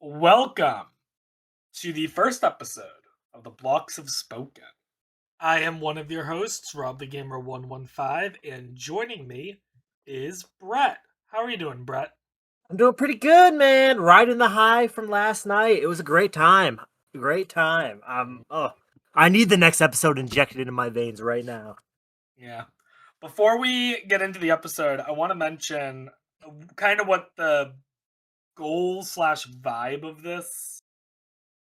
Welcome to the first episode of the Blocks of Spoken. I am one of your hosts, Rob the Gamer 115, and joining me is Brett. How are you doing, Brett? I'm doing pretty good, man. Riding the high from last night. It was a great time. Great time. I need the next episode injected into my veins right now. Yeah. Before we get into the episode, I want to mention kind of what the goal slash vibe of this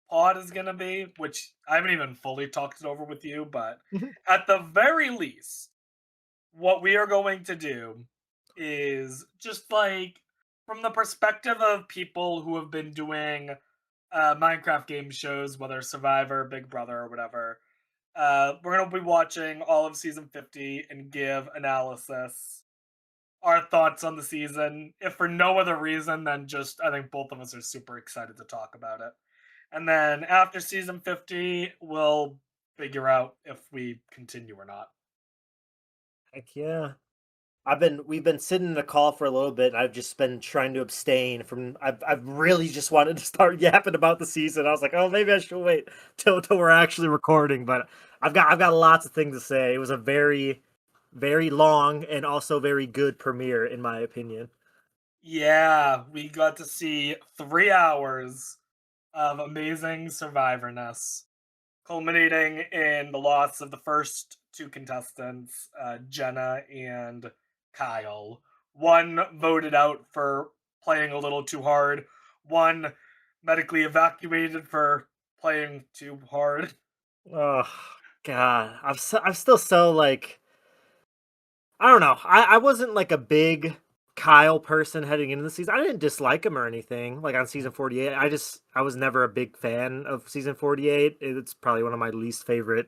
pod is going to be, which I haven't even fully talked it over with you, but at the very least, what we are going to do is just like from the perspective of people who have been doing Minecraft game shows, whether Survivor, Big Brother, or whatever. We're going to be watching all of season 50 and give analysis, our thoughts on the season. If for no other reason than just, I think both of us are super excited to talk about it. And then after season 50, we'll figure out if we continue or not. Heck yeah. We've been sitting in a call for a little bit and I've just been trying to abstain from I've really just wanted to start yapping about the season. I was like, oh maybe I should wait till we're actually recording, but I've got lots of things to say. It was a very long and also very good premiere in my opinion. Yeah, we got to see 3 hours of amazing survivorness, culminating in the loss of the first two contestants, Jenna and Kyle. One voted out for playing a little too hard, one medically evacuated for playing too hard. Oh God. I'm still so like I don't know. I wasn't like a big Kyle person heading into the season. I didn't dislike him or anything. Like on season 48, I was never a big fan of season 48. It's probably one of my least favorite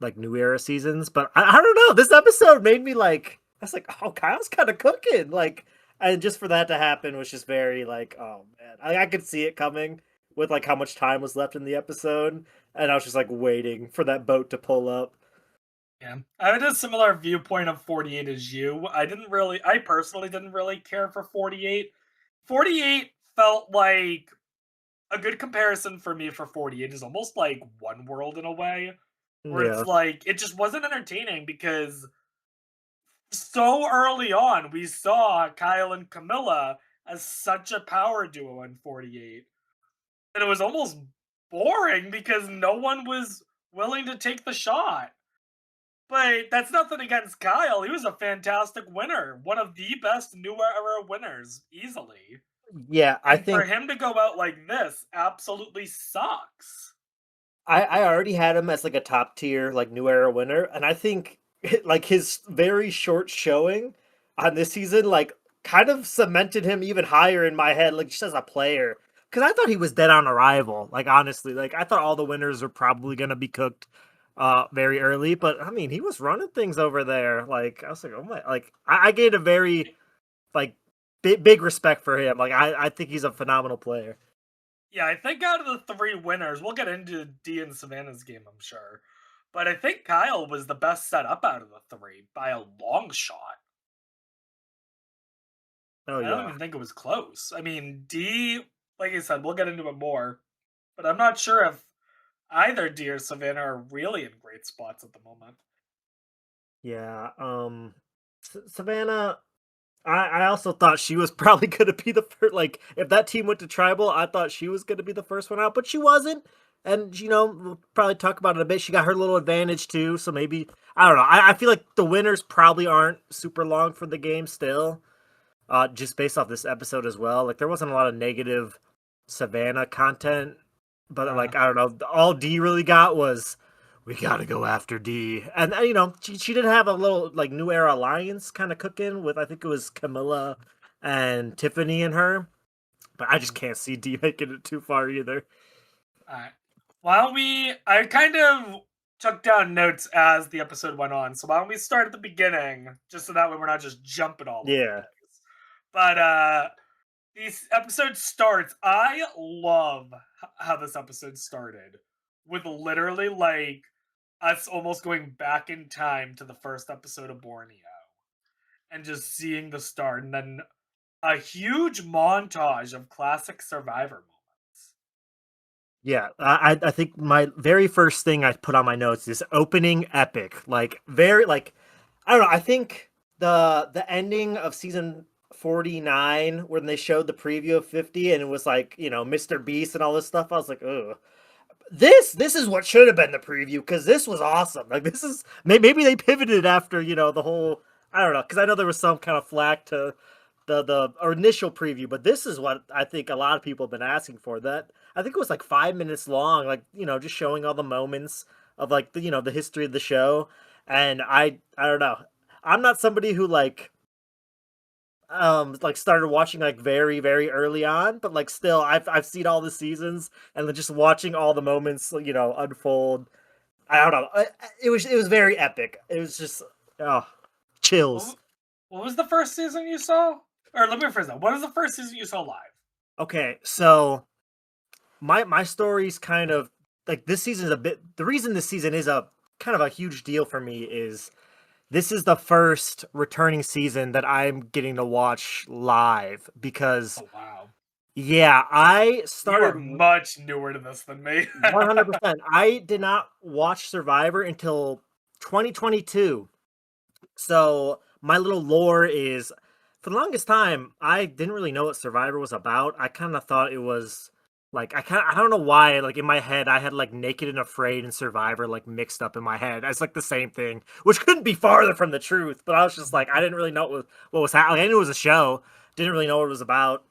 like new era seasons. But I don't know. This episode made me like I was like, oh, Kyle's kind of cooking. Like, and just for that to happen was just very like, oh man, I could see it coming with like how much time was left in the episode, and I was just like waiting for that boat to pull up. Yeah, I had a similar viewpoint of 48 as you. I personally didn't really care for 48. 48 felt like a good comparison for me for 48 is almost like One World in a way, where it's Yeah. like it just wasn't entertaining because so early on we saw Kyle and Camilla as such a power duo in 48. And it was almost boring because no one was willing to take the shot. But that's nothing against Kyle. He was a fantastic winner. One of the best new era winners, easily. Yeah, I And for think him to go out like this absolutely sucks. I already had him as like a top tier like new era winner, and I think like his very short showing on this season like kind of cemented him even higher in my head, like just as a player. Because I thought he was dead on arrival. Like honestly, like I thought all the winners were probably gonna be cooked very early, but I mean he was running things over there. Like I was like, oh my, like I gained a very like big respect for him. Like I think he's a phenomenal player. Yeah, I think out of the three winners, we'll get into Dee and Savannah's game, I'm sure. But I think Kyle was the best set up out of the three by a long shot. Oh I don't yeah. even think it was close. I mean, Dee, like I said, we'll get into it more. But I'm not sure if either Dee or Savannah are really in great spots at the moment. Yeah, Savannah. I also thought she was probably going to be the first. Like, if that team went to tribal, I thought she was going to be the first one out, but she wasn't. And we'll probably talk about it a bit. She got her little advantage too, so maybe I don't know. I feel like the winners probably aren't super long for the game still. Just based off this episode as well. Like, there wasn't a lot of negative Savannah content, but Uh, like I don't know. All D really got was we gotta go after D. And she did have a little like new era alliance kind of cooking with I think it was Camilla and Tiffany and her. But I just mm, can't see D making it too far either. Alright. I kind of took down notes as the episode went on, so why don't we start at the beginning, just so that way we're not just jumping all over the Yeah. place. But this episode starts. I love how this episode started with literally like us almost going back in time to the first episode of Borneo and just seeing the start, and then a huge montage of classic Survivor moments. Yeah, I think my very first thing I put on my notes is opening epic. Like very like I don't know, I think the ending of season 49 when they showed the preview of 50 and it was like, Mr. Beast and all this stuff, I was like, ugh. This is what should have been the preview because this was awesome. Like this is maybe they pivoted after, the whole I don't know, because I know there was some kind of flack to the initial preview, but this is what I think a lot of people have been asking for. That I think it was like 5 minutes long, like just showing all the moments of like the history of the show. And I don't know, I'm not somebody who like started watching like very very early on, but like still I've seen all the seasons and then just watching all the moments unfold. I don't know, it was very epic. It was just oh, chills. What, what was the first season you saw? Or let me rephrase that. What was the first season you saw live? Okay, so my story's kind of like this season is a bit the reason this season is a kind of a huge deal for me is this is the first returning season that I'm getting to watch live because Oh wow. yeah, I You are started much newer to this than me. 100%. I did not watch Survivor until 2022. So my little lore is for the longest time I didn't really know what Survivor was about. I kind of thought it was like I don't know why like in my head I had like Naked and Afraid and Survivor like mixed up in my head as like the same thing, which couldn't be farther from the truth. But I was just like I didn't really know what was happening. I knew it was a show, didn't really know what it was about.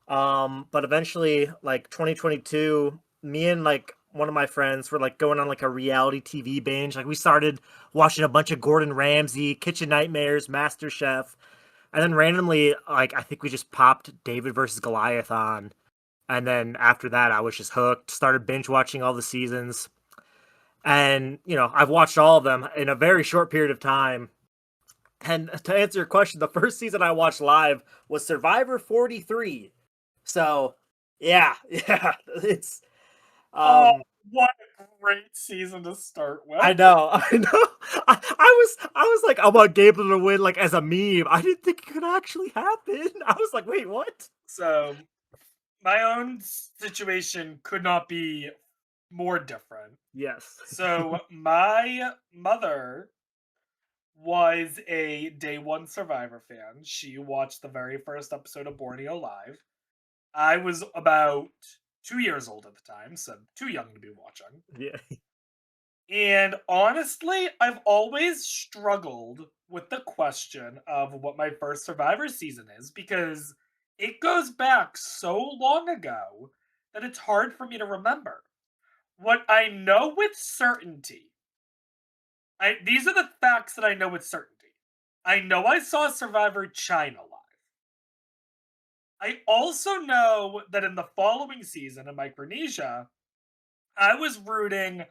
But eventually, like 2022, me and like one of my friends were like going on like a reality TV binge. Like we started watching a bunch of Gordon Ramsay, Kitchen Nightmares, Master Chef, and then randomly, like I think we just popped David versus Goliath on, and then after that, I was just hooked. Started binge watching all the seasons, and I've watched all of them in a very short period of time. And to answer your question, the first season I watched live was Survivor 43. So, yeah, yeah, it's Oh, um what a great season to start with. I know, I know. I was like, I want Gable to win like as a meme. I didn't think it could actually happen. I was like, wait, what? So, my own situation could not be more different. Yes. So, my mother was a day one Survivor fan. She watched the very first episode of Borneo Live. I was about 2 years old at the time, so too young to be watching. Yeah. And honestly, I've always struggled with the question of what my first Survivor season is because it goes back so long ago that it's hard for me to remember. What I know with certainty, these are the facts that I know with certainty. I know I saw Survivor China live. I also know that in the following season in Micronesia, I was rooting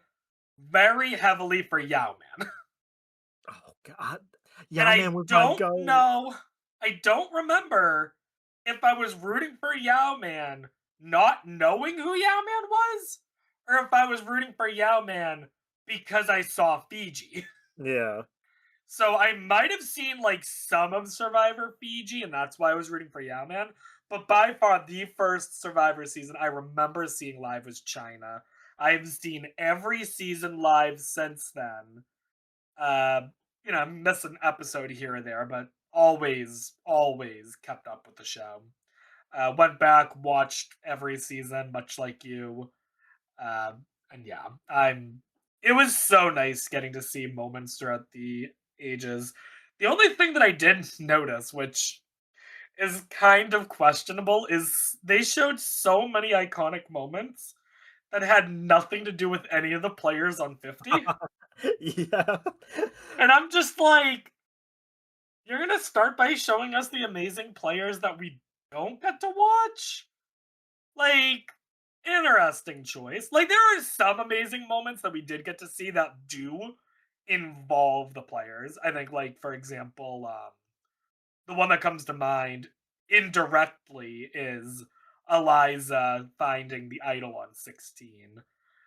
very heavily for Yao Man. Oh God. And Yeah, man, where'd mine go? I don't remember if I was rooting for Yao Man not knowing who Yao Man was, or if I was rooting for Yao Man because I saw Fiji. Yeah. So I might have seen like some of Survivor Fiji, and that's why I was rooting for Yao Man. But by far, the first Survivor season I remember seeing live was China. I've seen every season live since then. Uh, I miss an episode here or there, but always kept up with the show. Went back, watched every season, much like you. And yeah, I'm. It was so nice getting to see moments throughout the ages. The only thing that I did notice, which is kind of questionable, is they showed so many iconic moments that had nothing to do with any of the players on 50. Yeah. And I'm just like, you're gonna start by showing us the amazing players that we don't get to watch? Like, interesting choice. Like, there are some amazing moments that we did get to see that do involve the players. I think, like, for example, the one that comes to mind indirectly is Eliza finding the idol on 16,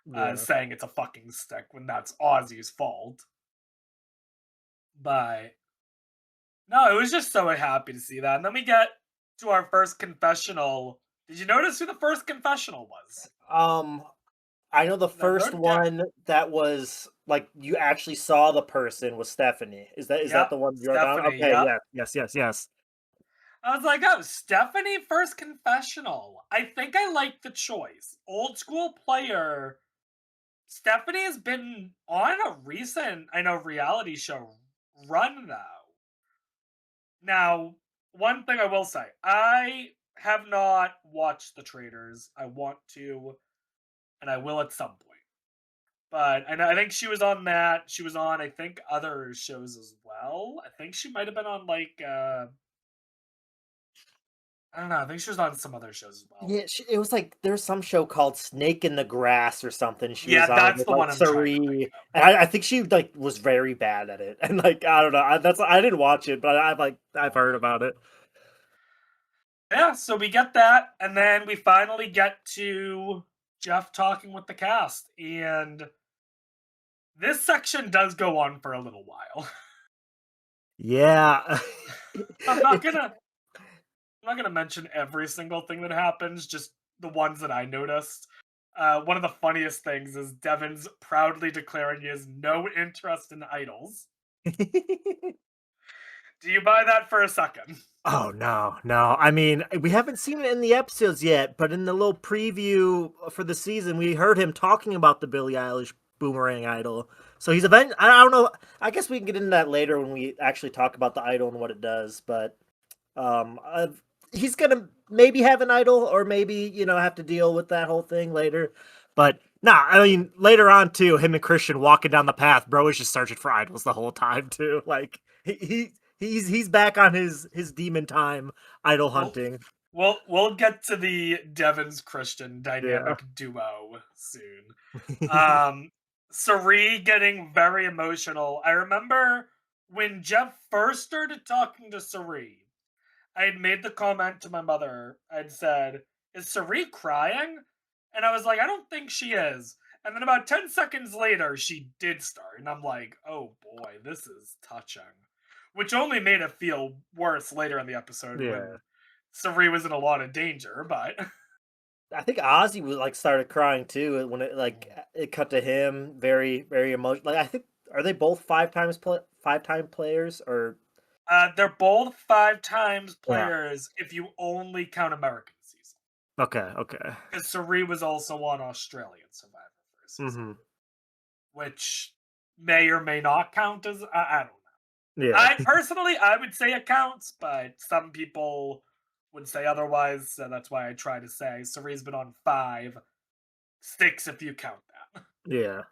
Yeah. saying it's a fucking stick when that's Ozzy's fault. But no, it was just so happy to see that. And then we get to our first confessional. Did you notice who the first confessional was? I know the And then first one that was like you actually saw the person was Stephanie. Is that Yep, the one you wrote down? Stephanie. Okay, Yep. yeah, yes. I was like, oh, Stephanie first confessional. I think I like the choice. Old school player. Stephanie has been on a recent, I know, reality show run now. Now, one thing I will say, I have not watched The Traitors. I want to, and I will at some point. But I think she was on that. She was on, I think, other shows as well. I think she might have been on like I don't know. I think she was on some other shows as well. Yeah, it was like there's some show called Snake in the Grass or something. She was Yeah, on that's with the like one I'm trying to think Sari, of. and I think she like was very bad at it. And like I don't know, I didn't watch it, but I've heard about it. Yeah, so we get that, and then we finally get to Jeff talking with the cast, and this section does go on for a little while. Yeah, I'm not it's gonna I'm not gonna mention every single thing that happens, just the ones that I noticed. One of the funniest things is Devin's proudly declaring he has no interest in idols. Do you buy that for a second? Oh no. I mean, we haven't seen it in the episodes yet, but in the little preview for the season, we heard him talking about the Billie Eilish Boomerang Idol. So he's event. I don't know. I guess we can get into that later when we actually talk about the idol and what it does. But um, uh, he's gonna maybe have an idol, or maybe have to deal with that whole thing later. But nah, I mean later on too, him and Christian walking down the path, bro is just searching for idols the whole time too. Like he's back on his demon time idol Well, hunting. we'll get to the Devin's Christian Yeah. dynamic duo soon. Sari getting very emotional. I remember when Jeff first started talking to Sari, I had made the comment to my mother. I'd said, "Is Sari crying?" And I was like, "I don't think she is." And then about 10 seconds later, she did start. And I'm like, oh boy, this is touching. Which only made it feel worse later in the episode Yeah. when Sari was in a lot of danger, but I think Ozzy was like started crying too when it cut to him very very emotional. Like I think are they both 5 time players or they're both 5 times yeah. players if you only count American season. Okay. Because Sari was also on Australian Survivor for a season, Mm-hmm. which may or may not count as I don't know. Yeah. I personally I would say it counts, but some people would say otherwise. So that's why I try to say Sari's been on 5 sticks if you count that. Yeah.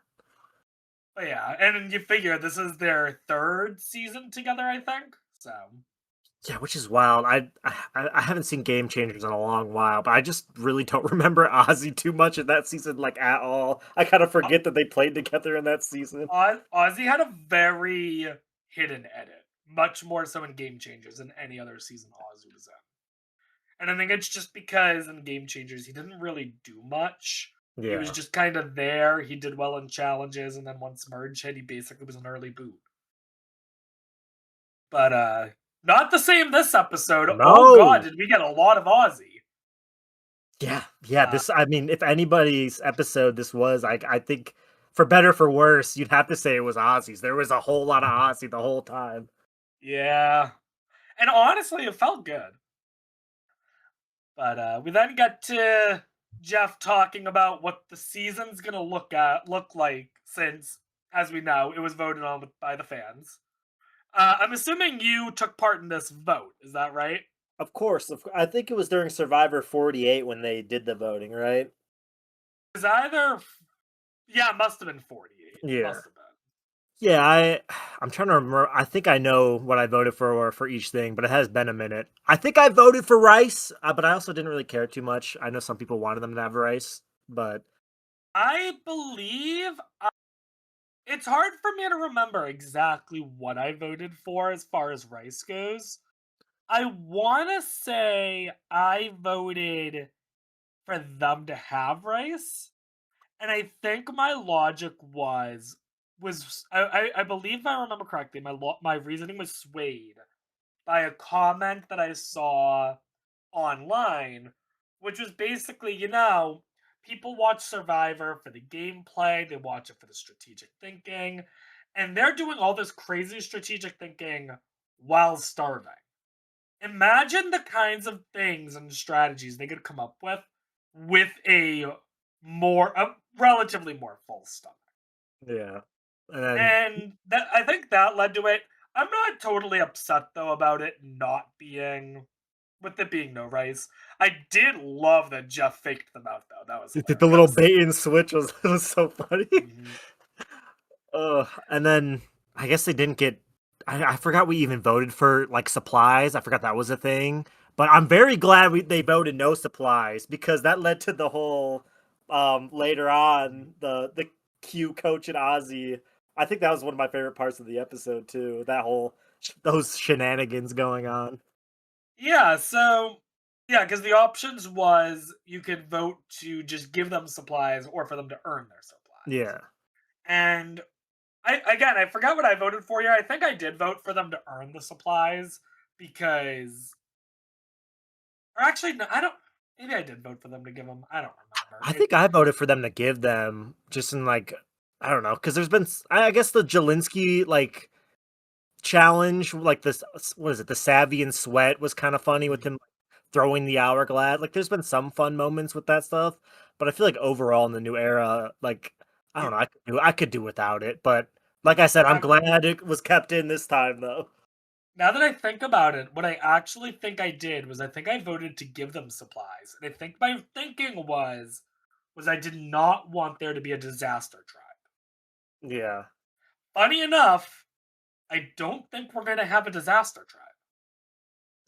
But yeah, and you figure this is their 3rd season together, I think. So Yeah, which is wild. I haven't seen Game Changers in a long while, but I just really don't remember Ozzy too much in that season, like at all. I kind of forget that they played together in that season. Ozzy had a very hidden edit, much more so in Game Changers than any other season Ozzy was in. And I think it's just because in Game Changers he didn't really do much. He was Yeah. just kind of there. He did well in challenges, and then once Merge hit, he basically was an early boot. But not the same this episode. Oh god, No. did we get a lot of Ozzy? Yeah. Uh, I mean, if anybody's episode this was, I think for better for worse, you'd have to say it was Ozzy's. There was a whole lot of Ozzy the whole time. yeah. And honestly, it felt good. But we then get to Jeff talking about what the season's gonna look like since, as we know, it was voted on by the fans. I'm assuming you took part in this vote. Is that right? Of course, I think it was during Survivor 48 when they did the voting, right? Is either? Yeah, it must have been 48. Yeah. Must have been. Yeah, I'm trying to remember. I think I know what I voted for each thing, but it has been a minute. I think I voted for Rice, but I also didn't really care too much. I know some people wanted them to have Rice, but I believe it's hard for me to remember exactly what I voted for as far as Rice goes. I want to say I voted for them to have Rice, and I think my logic was I believe if I remember correctly, my reasoning was swayed by a comment that I saw online, which was basically, people watch Survivor for the gameplay, they watch it for the strategic thinking, and they're doing all this crazy strategic thinking while starving. Imagine the kinds of things and strategies they could come up with a relatively more full stomach. Yeah. And then And that I think that led to it. I'm not totally upset though about it not being with it being no rice. I did love that Jeff faked them out though. That was the little hilarious. bait and switch was so funny. Mhm. And then I guess they didn't get. I forgot we even voted for like supplies. I forgot that was a thing. But I'm very glad they voted no supplies because that led to the whole later on the Q coach and Ozzy. I think that was one of my favorite parts of the episode too. That whole those shenanigans going on. Yeah, so yeah, because the options was you could vote to just give them supplies or for them to earn their supplies. Yeah. And I forgot what I voted for here. I think I did vote for them to earn the supplies because, or actually, no, I don't. Maybe I did vote for them to give them. I don't remember. I think I voted for them to give them just in like I don't know because there's been I guess the Jelinski like challenge like this what is it the Savvy and Sweat was kind of funny with him throwing the hourglass. Like there's been some fun moments with that stuff, but I feel like overall in the new era, like I Yeah. don't know, I could do without it. But like I said, I'm Um, glad it was kept in this time though. Now that I think about it, what I actually think I did was I think I voted to give them supplies, and I think my thinking was I did not want there to be a disaster tribe. Yeah. Funny enough, I don't think we're going to have a disaster tribe.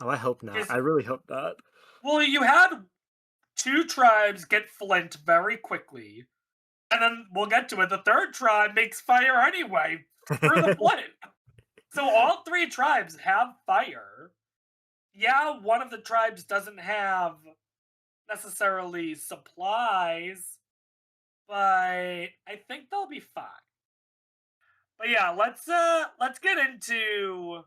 Oh, I hope not. Because, I really hope not. well, you had two tribes get flint very quickly, and then we'll get to it. The third tribe makes fire anyway through the flint. So all three tribes have fire. Yeah, one of the tribes doesn't have necessarily supplies, but I think they'll be fine. But yeah, let's get into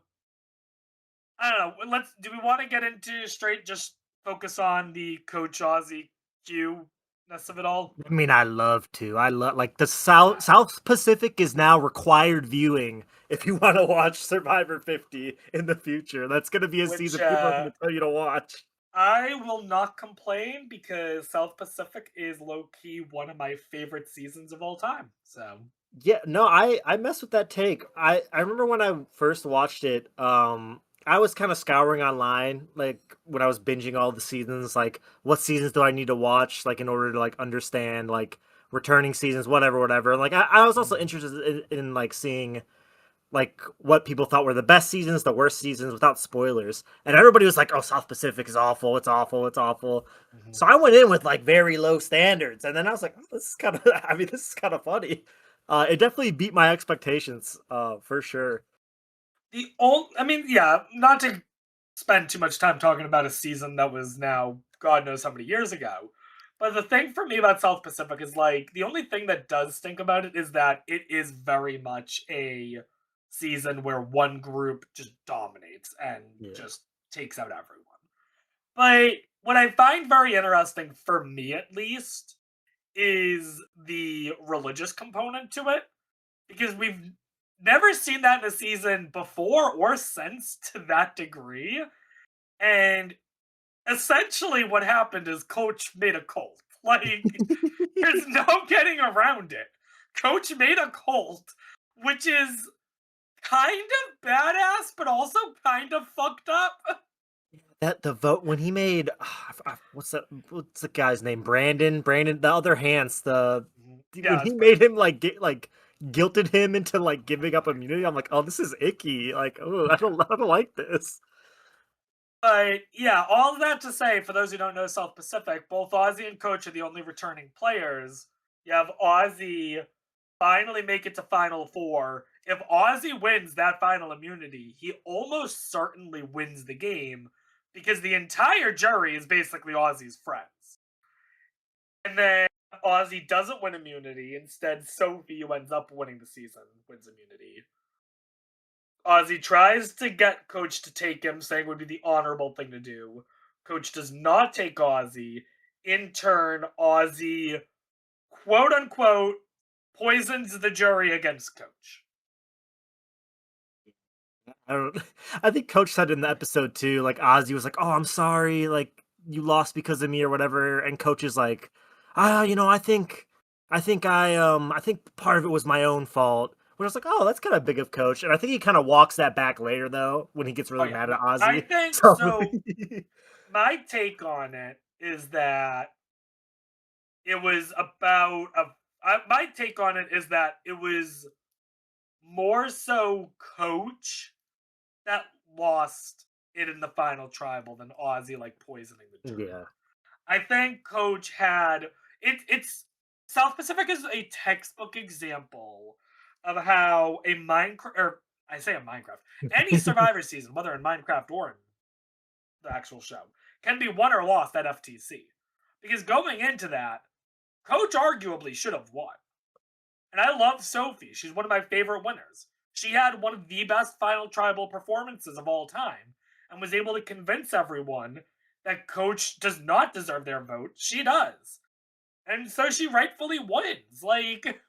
I don't know. Do we want to get into straight just focus on the Coach Aussie Q ness of it all? I mean, I love to. I love like the Yeah. South Pacific is now required viewing if you want to watch Survivor 50 in the future. That's going to be a Which season people are going to tell you to watch. I will not complain because South Pacific is low key one of my favorite seasons of all time. So Yeah, no, I mess with that take. I remember when I first watched it, I was kind of scouring online like when I was binging all the seasons, like what seasons do I need to watch like in order to like understand like returning seasons, whatever. Like I was also interested in like seeing like what people thought were the best seasons, the worst seasons without spoilers. And everybody was like, "Oh, South Pacific is awful. It's awful. It's awful." Mhm. So I went in with like very low standards, and then I was like, "This is kind of I mean, this is kind of funny." It definitely beat my expectations for sure. I mean, yeah, not to spend too much time talking about a season that was now God knows how many years ago. But the thing for me about South Pacific is like the only thing that does stink about it is that it is very much a season where one group just dominates and Yeah. just takes out everyone. But what I find very interesting, for me at least, is the religious component to it. Because we've never seen that in a season before or since to that degree. And essentially what happened is Coach made a cult. Like, there's no getting around it. Coach made a cult, which is kind of badass, but also kind of fucked up. That the vote when he made what's the guy's name? Brandon the other Hans when Yeah, he it's made Brandon. him like guilted him into like giving up immunity. I'm like, oh, this is icky. Like, oh, I don't like this. But yeah, all of that to say, for those who don't know South Pacific, both Ozzy and Coach are the only returning players. You have Ozzy finally make it to Final Four. If Ozzy wins that final immunity, he almost certainly wins the game because the entire jury is basically Ozzy's friends. And then Ozzy doesn't win immunity. Instead, Sophie, who ends up winning the season, wins immunity. Ozzy tries to get Coach to take him, saying would be the honorable thing to do. Coach does not take Ozzy. in turn, Ozzy, quote unquote, poisons the jury against Coach. I don't. I think Coach said in the episode too, like Ozzy was like, "Oh, I'm sorry, like you lost because of me or whatever," and Coach is like, I think part of it was my own fault." Which I was like, "Oh, that's kind of big of Coach," and I think he kind of walks that back later though when he gets Oh really yeah, mad no, at I Ozzy. think So so. My take on it is that it was about my take on it is that it was more so Coach that lost it in the final tribal than Ozzy like poisoning the jury. yeah, I think Coach had it's South Pacific is a textbook example of how a Minecraft, or I say a Minecraft, any Survivor season, whether in Minecraft or in the actual show, can be won or lost at FTC. Because going into that, Coach arguably should have won. And I love Sophie. She's one of my favorite winners. She had one of the best final tribal performances of all time and was able to convince everyone that Coach does not deserve their vote. She does. And so she rightfully wins. Like,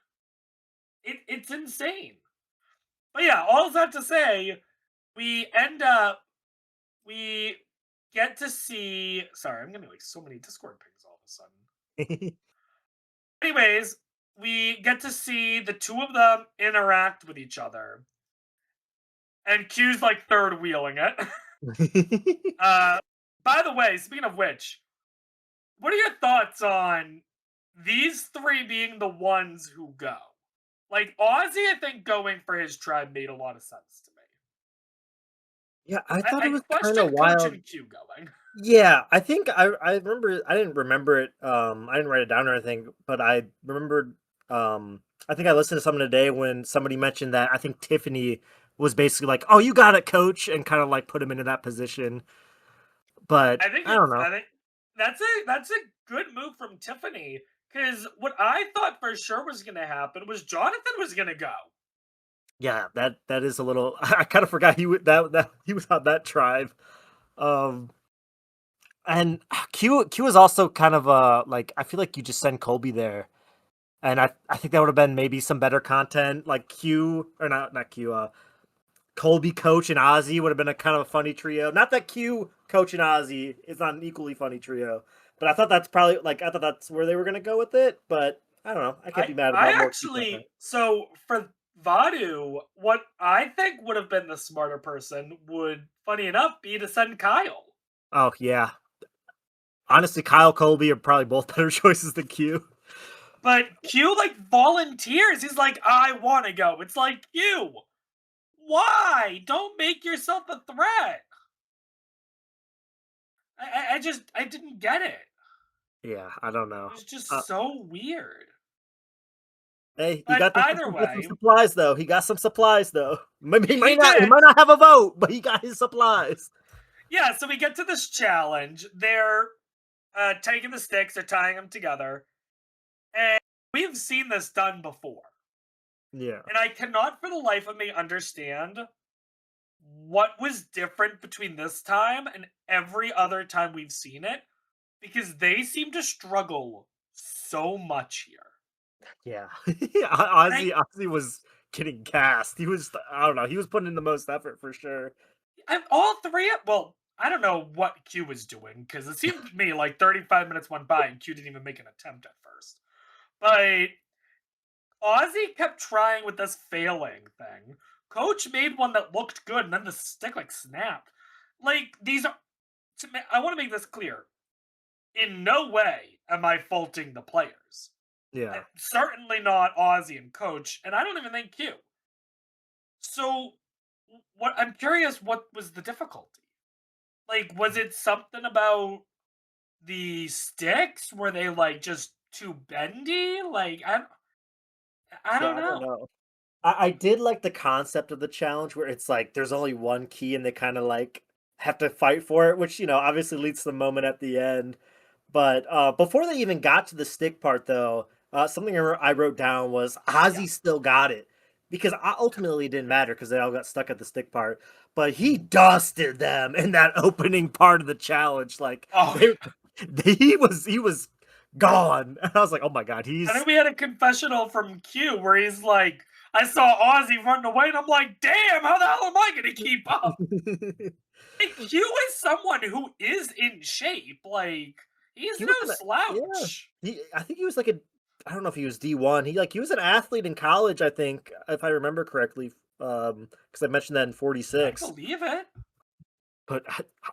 it's insane. But yeah, all that to say, we end up, we get to see. Sorry, I'm getting like so many Discord pings all of a sudden. Anyways, we get to see the two of them interact with each other. And Q's like third wheeling it. By the way, speaking of which, what are your thoughts on these three being the ones who go? Like Ozzy, I think going for his tribe made a lot of sense to me. yeah, I thought it I was kind question of Coach wild. and Q going. Yeah, I think I remember I didn't remember it, I didn't write it down or anything, but I remembered, I think I listened to something today when somebody mentioned that I think Tiffany was basically like, "Oh, you got it, coach," and kind of like put him into that position. But I don't know. I think that's a good move from Tiffany. Because what I thought for sure was going to happen was Jonathan was going to go. Yeah, that is a little. I kind of forgot that he was on that tribe. Um, and Q is also kind of like I feel like you just send Colby there. And I think that would have been maybe some better content, like Q or not Q, Colby, Coach, and Ozzy would have been a kind of a funny trio. Not that Q, Coach, and Ozzy is not an equally funny trio, but I thought that's probably like I thought that's where they were gonna go with it. But I don't know. I can't be mad I about more Q content. actually, so for Vadu, what I think would have been the smarter person would, funny enough, be to send Kyle. Oh yeah, honestly, Kyle, Colby are probably both better choices than Q. But Q like volunteers. He's like, I want to go. It's like, you, why? Don't make yourself a threat. I didn't get it. Yeah, I don't know. It was Uh, just so weird. hey, he But got either he got some way, supplies though. He got some supplies though. Maybe he he did. might not have a vote, but he got his supplies. Yeah, so we get to this challenge. They're taking the sticks, they're tying them together. And we've seen this done before. Yeah. And I cannot for the life of me understand what was different between this time and every other time we've seen it, because they seem to struggle so much here. Yeah. And Ozzy was getting gassed. He was I don't know, he was putting in the most effort for sure. all three, well, I don't know what Q was doing because it seemed to me like 35 minutes went by and Q didn't even make an attempt at first. But Ozzy kept trying with this failing thing. Coach made one that looked good, and then the stick like snapped. Like these are. I want to make this clear. In no way am I faulting the players. Yeah. Certainly not Ozzy and Coach, and I don't even think Q. So, what I'm curious, what was the difficulty? Like, was it something about the sticks? Were they like just too bendy? Like, I Yeah, don't I don't know. know. I did like the concept of the challenge where it's like there's only one key and they kind of like have to fight for it, which obviously leads to the moment at the end. But before they even got to the stick part, though, something I wrote down was Yeah. Ozzy still got it because ultimately it didn't matter because they all got stuck at the stick part. But he dusted them in that opening part of the challenge. Like Oh, they yeah. he was gone. And I was like, oh my god, I think we had a confessional from Q where he's like, I saw Ozzy running away, and I'm like, damn, how the hell am I going to keep up? Like, Q is someone who is in shape. Like, he's he no was yeah. slouch. I think he was like I don't know if he was D1. He was an athlete in college, I think, if I remember correctly. Because I mentioned that in I 46. believe it. But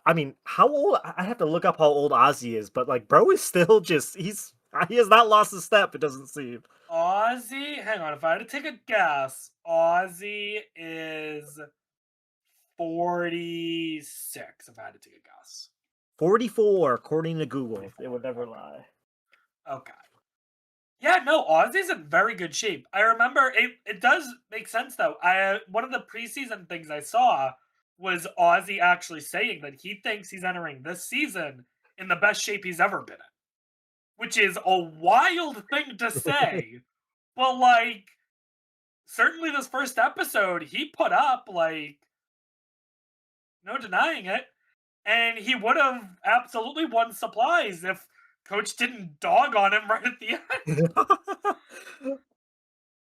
I mean, how old? I have to look up how old Ozzy is. But like, bro is still just he has not lost a step. It doesn't seem. Ozzy, hang on, if I had to take a guess, Ozzy is 46, if I had to take a guess. 44, according to Google. 44. It would never lie. Okay. Yeah, no, Ozzy's in very good shape. I remember it does make sense though. One of the preseason things I saw was Ozzy actually saying that he thinks he's entering this season in the best shape he's ever been in. Which is a wild thing to say. But like certainly this first episode, he put up like no denying it. And he would have absolutely won supplies if Coach didn't dog on him right at the end.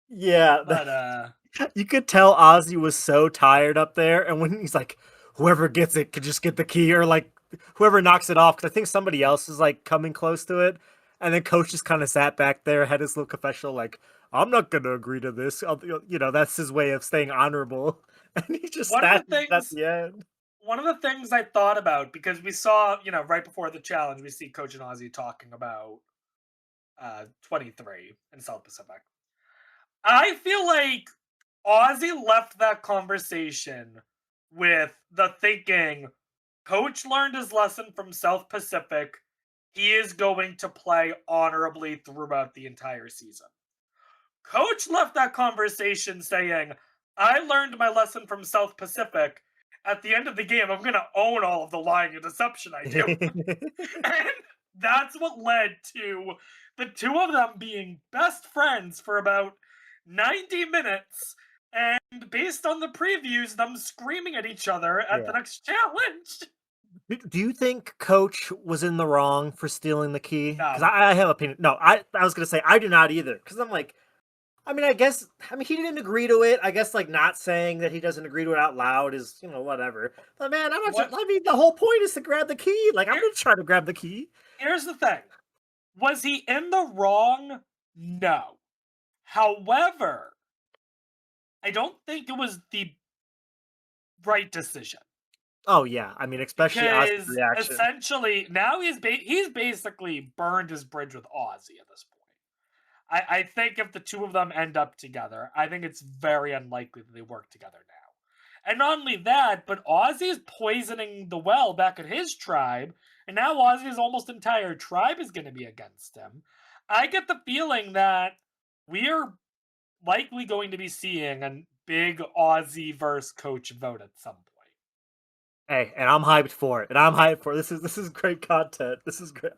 Yeah, But you could tell Ozzy was so tired up there, and when he's like, "Whoever gets it could just get the key," or like, "Whoever knocks it off," because I think somebody else is like coming close to it, and then Coach just kind of sat back there, had his little confessional, like, "I'm not gonna agree to this." That's his way of staying honorable, and he just one of the sat at things the end. one of the things I thought about, because we saw, right before the challenge, we see Coach and Ozzy talking about 23 in South Pacific. I feel like Ozzy left that conversation with the thinking, Coach learned his lesson from South Pacific. He is going to play honorably throughout the entire season. Coach left that conversation saying, I learned my lesson from South Pacific. At the end of the game, I'm going to own all of the lying and deception I do. And that's what led to the two of them being best friends for about 90 minutes. And based on the previews, them screaming at each other at the Yeah. next challenge. Do you think Coach was in the wrong for stealing the key? Because No. I have opinion. No, I was gonna say I do not either. Because I'm like, he didn't agree to it. I guess like not saying that he doesn't agree to it out loud is whatever. But man, I'm not. What? I mean, the whole point is to grab the key. Like I'm gonna try to grab the key. Here's the thing. Was he in the wrong? No. However, I don't think it was the right decision. Oh yeah, I mean, especially Ozzy's Because reaction. essentially now he's basically burned his bridge with Ozzy at this point. I think if the two of them end up together, I think it's very unlikely that they work together now. And not only that, but Ozzy is poisoning the well back at his tribe, and now Ozzy's almost entire tribe is going to be against him. I get the feeling that we are likely going to be seeing a big Ozzy versus Coach vote at some point. Hey, and I'm hyped for it. And I'm hyped for it. This is great content. This is great.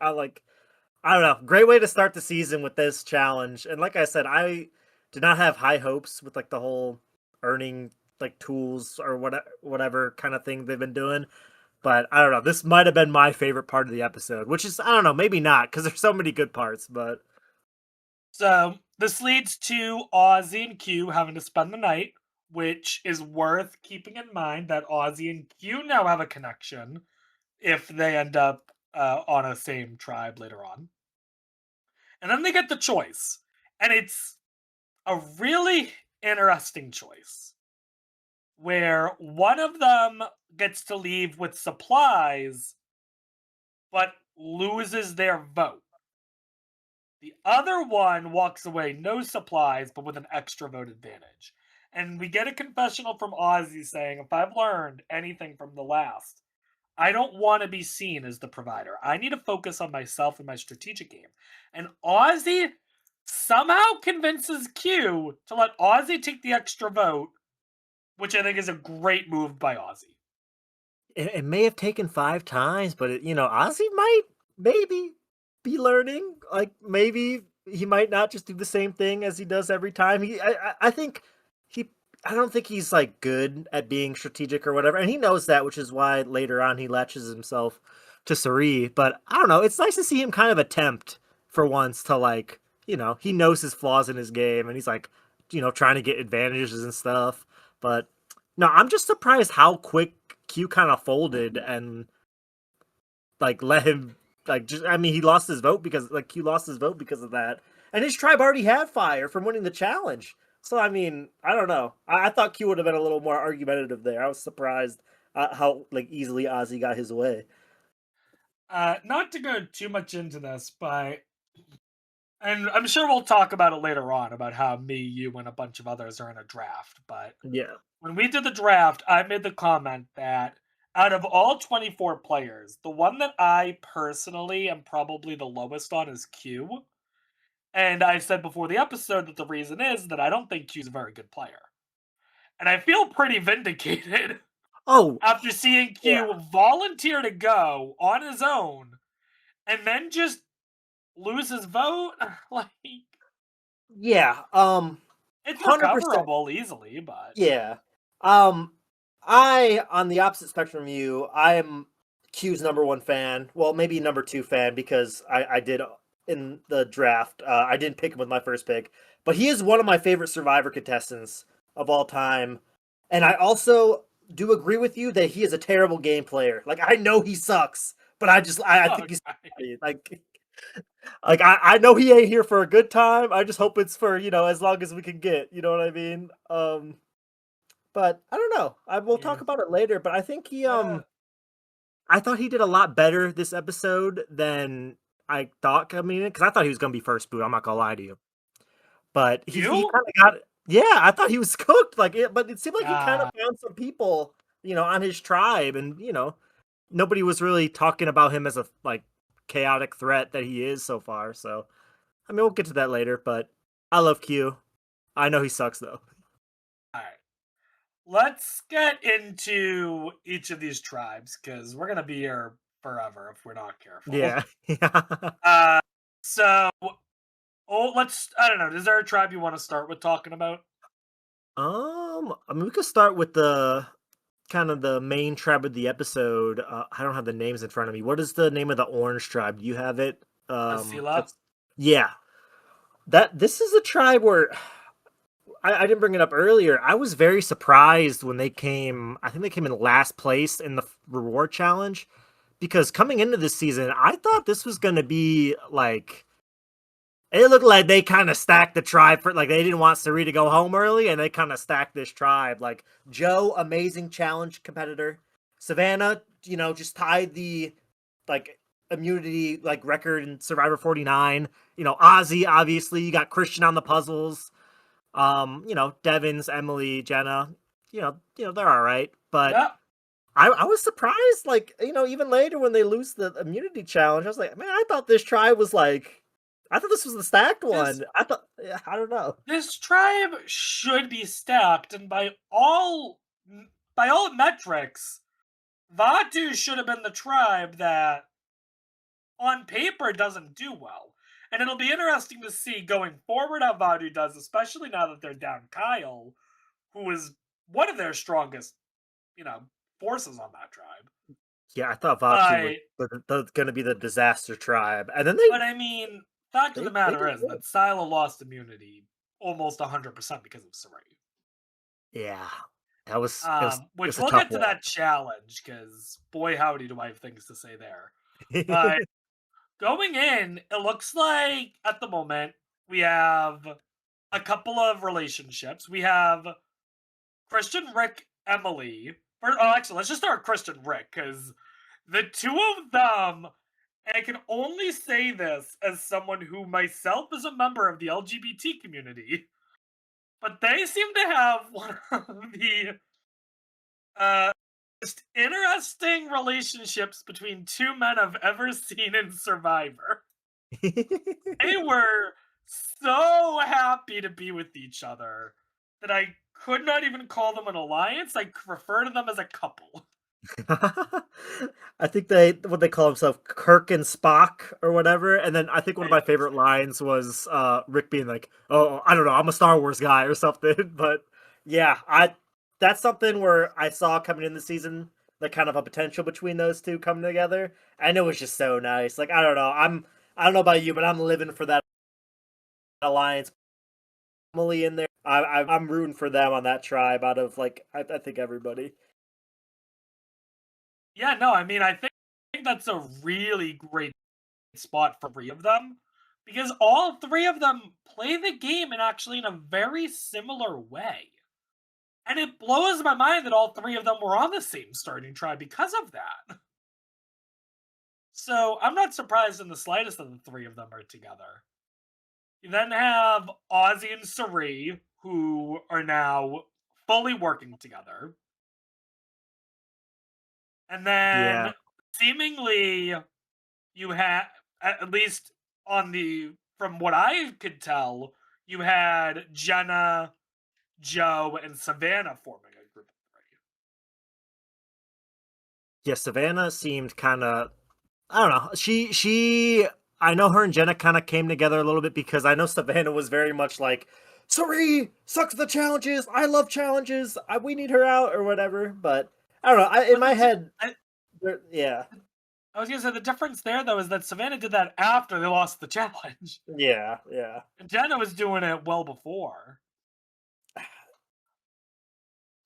I don't know. Great way to start the season with this challenge. And like I said, I did not have high hopes with like the whole earning like tools or whatever kind of thing they've been doing. But I don't know. This might have been my favorite part of the episode, which is I don't know, maybe not because there's so many good parts. But So this leads to Ozzy and Q having to spend the night, which is worth keeping in mind that Ozzy and Q now have a connection if they end up on a same tribe later on. And then they get the choice. And it's a really interesting choice where one of them gets to leave with supplies but loses their vote. The other one walks away, no supplies, but with an extra vote advantage. And we get a confessional from Ozzy saying, if I've learned anything from the last, I don't want to be seen as the provider. I need to focus on myself and my strategic game. And Ozzy somehow convinces Q to let Ozzy take the extra vote, which I think is a great move by Ozzy. it may have taken 5 times, but Ozzy might maybe be learning. Like maybe he might not just do the same thing as he does every time. I think I don't think he's like good at being strategic or whatever, and he knows that, which is why later on he latches himself to Suri, but I don't know. It's nice to see him kind of attempt for once to like, he knows his flaws in his game and he's like, trying to get advantages and stuff. But no, I'm just surprised how quick Q kind of folded and like let him like just. I mean, he lost his vote because like Q lost his vote because of that, and his tribe already had fire from winning the challenge. So I mean, I don't know. I thought Q would have been a little more argumentative there. I was surprised how like easily Ozzy got his way. Not to go too much into this, but and I'm sure we'll talk about it later on about how me, you, and a bunch of others are in a draft. But Yeah. when we did the draft, I made the comment that out of all 24 players, the one that I personally am probably the lowest on is Q. And I said before the episode that the reason is that I don't think Q's a very good player. And I feel pretty vindicated Oh, after seeing Q yeah. volunteer to go on his own and then just lose his vote. Like, Yeah. it's 100%. recoverable easily, but Yeah. I on the opposite spectrum from you, I am Q's number one fan. Well, maybe number two fan because I did in the draft. I didn't pick him with my first pick, but he is one of my favorite Survivor contestants of all time. And I also do agree with you that he is a terrible game player. Like I know he sucks, but I think he's okay. like I know he ain't here for a good time. I just hope it's for as long as we can get. You know what I mean? But I don't know. We'll Yeah. talk about it later. But I think Yeah. I thought he did a lot better this episode than I thought coming in because I thought he was gonna be first boot. I'm not gonna lie to you, but he You? kind of got. Yeah, I thought he was cooked. Like it, but it seemed like he kind of Uh, found some people, on his tribe, and nobody was really talking about him as a like chaotic threat that he is so far. So I mean, we'll get to that later. But I love Q. I know he sucks though. all right. Let's get into each of these tribes because we're gonna be here forever if we're not careful. Yeah, yeah. Uh, so let's. I don't know. Is there a tribe you want to start with talking about? I mean, we could start with the kind of the main tribe of the episode. I don't have the names in front of me. What is the name of the orange tribe? Do you have it? Asila. Yeah. This is a tribe where I didn't bring it up earlier. I was very surprised when they came. I think they came in last place in the reward challenge because coming into this season, I thought this was going to be like. It looked like they kind of stacked the tribe for like they didn't want Suri to go home early, and they kind of stacked this tribe. Like Joe, amazing challenge competitor. Savannah, just tied the like immunity like record in Survivor 49. Ozzy, obviously, you got Christian on the puzzles. Devins, Emily, Jenna. They're all right, but Yeah. I was surprised. Like even later when they lose the immunity challenge, I was like, man, I thought this tribe was like. I thought this was the stacked one. I don't know. This tribe should be stacked, and by all metrics, Vatu should have been the tribe that, on paper, doesn't do well. And it'll be interesting to see going forward how Vatu does, especially now that they're down Kyle, who is one of their strongest, forces on that tribe. Yeah, I thought Vatu was going to be the disaster tribe, and then But I mean, fact of the matter is that Silo lost immunity almost 100% because of Saray. Yeah, that was Which we'll get to that challenge because boy howdy do I have things to say there. But going in, it looks like at the moment we have a couple of relationships. We have Christian, Rick, Emily. Actually, let's just start with Christian, Rick because the two of them. And I can only say this as someone who myself is a member of the LGBT community, but they seem to have one of the most interesting relationships between two men I've ever seen in Survivor. They were so happy to be with each other that I could not even call them an alliance. I refer to them as a couple. I think what they call themselves Kirk and Spock or whatever. And then I think one of my favorite lines was Rick being like, "Oh, I don't know, I'm a Star Wars guy" or something. But yeah, that's something where I saw coming in the season the kind of a potential between those two coming together, and it was just so nice. Like I don't know, I don't know about you, but I'm living for that alliance. Emily in there, I'm rooting for them on that tribe. Out of like, I think everybody. Yeah, no, I mean, I think that's a really great spot for three of them because all three of them play the game and actually in a very similar way. And it blows my mind that all three of them were on the same starting tribe because of that. So I'm not surprised in the slightest that the three of them are together. You then have Ozzy and Cirie, who are now fully working together. And then Yeah. seemingly you had, at least on the, from what I could tell, you had Jenna, Joe, and Savannah forming a group of three. Yeah, Savannah seemed kind of, I don't know. I know her and Jenna kind of came together a little bit because I know Savannah was very much like, Cirie sucks the challenges. I love challenges. We need her out or whatever. But I don't know. In But my head, I, yeah, I was gonna say the difference there though is that Savannah did that after they lost the challenge, yeah. and Jenna was doing it well before. Yeah,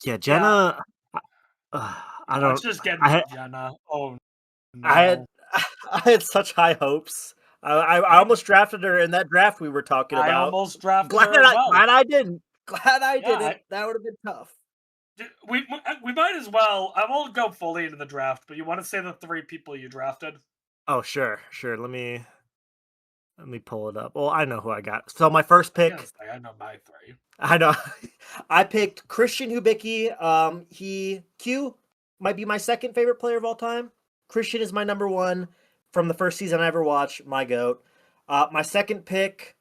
Yeah, Jenna. I let's don't. just get I into had Jenna. Oh I had no, I had such high hopes. I I almost drafted her in that draft we were talking I about. almost drafted her as well. Glad I didn't. Glad I Yeah, didn't. That would have been tough. we might as well. I won't go fully into the draft, but you want to say the three people you drafted? Oh sure. Let me pull it up. Well, I know who I got. So my first I was gonna pick, say I know my three. I know, I picked Christian Hubicki. He Q might be my second favorite player of all time. Christian is my number one from the first season I ever watched. My goat. My second pick.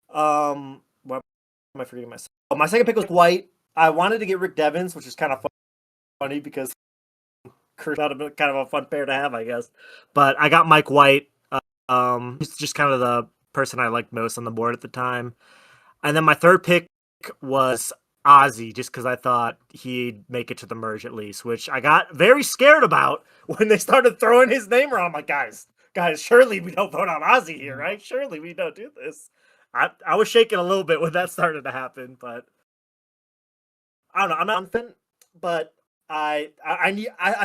What am I forgetting myself? Oh, my second pick was White. I wanted to get Rick Devens, which is kind of funny because Christian would have been kind of a fun pair to have, I guess. But I got Mike White. He's just kind of the person I liked most on the board at the time. And then my third pick was Ozzy, just because I thought he'd make it to the merge at least, which I got very scared about when they started throwing his name around. I'm like, guys, surely we don't vote on Ozzy here, right? Surely we don't do this. I was shaking a little bit when that started to happen, but I don't know. I'm not confident, but I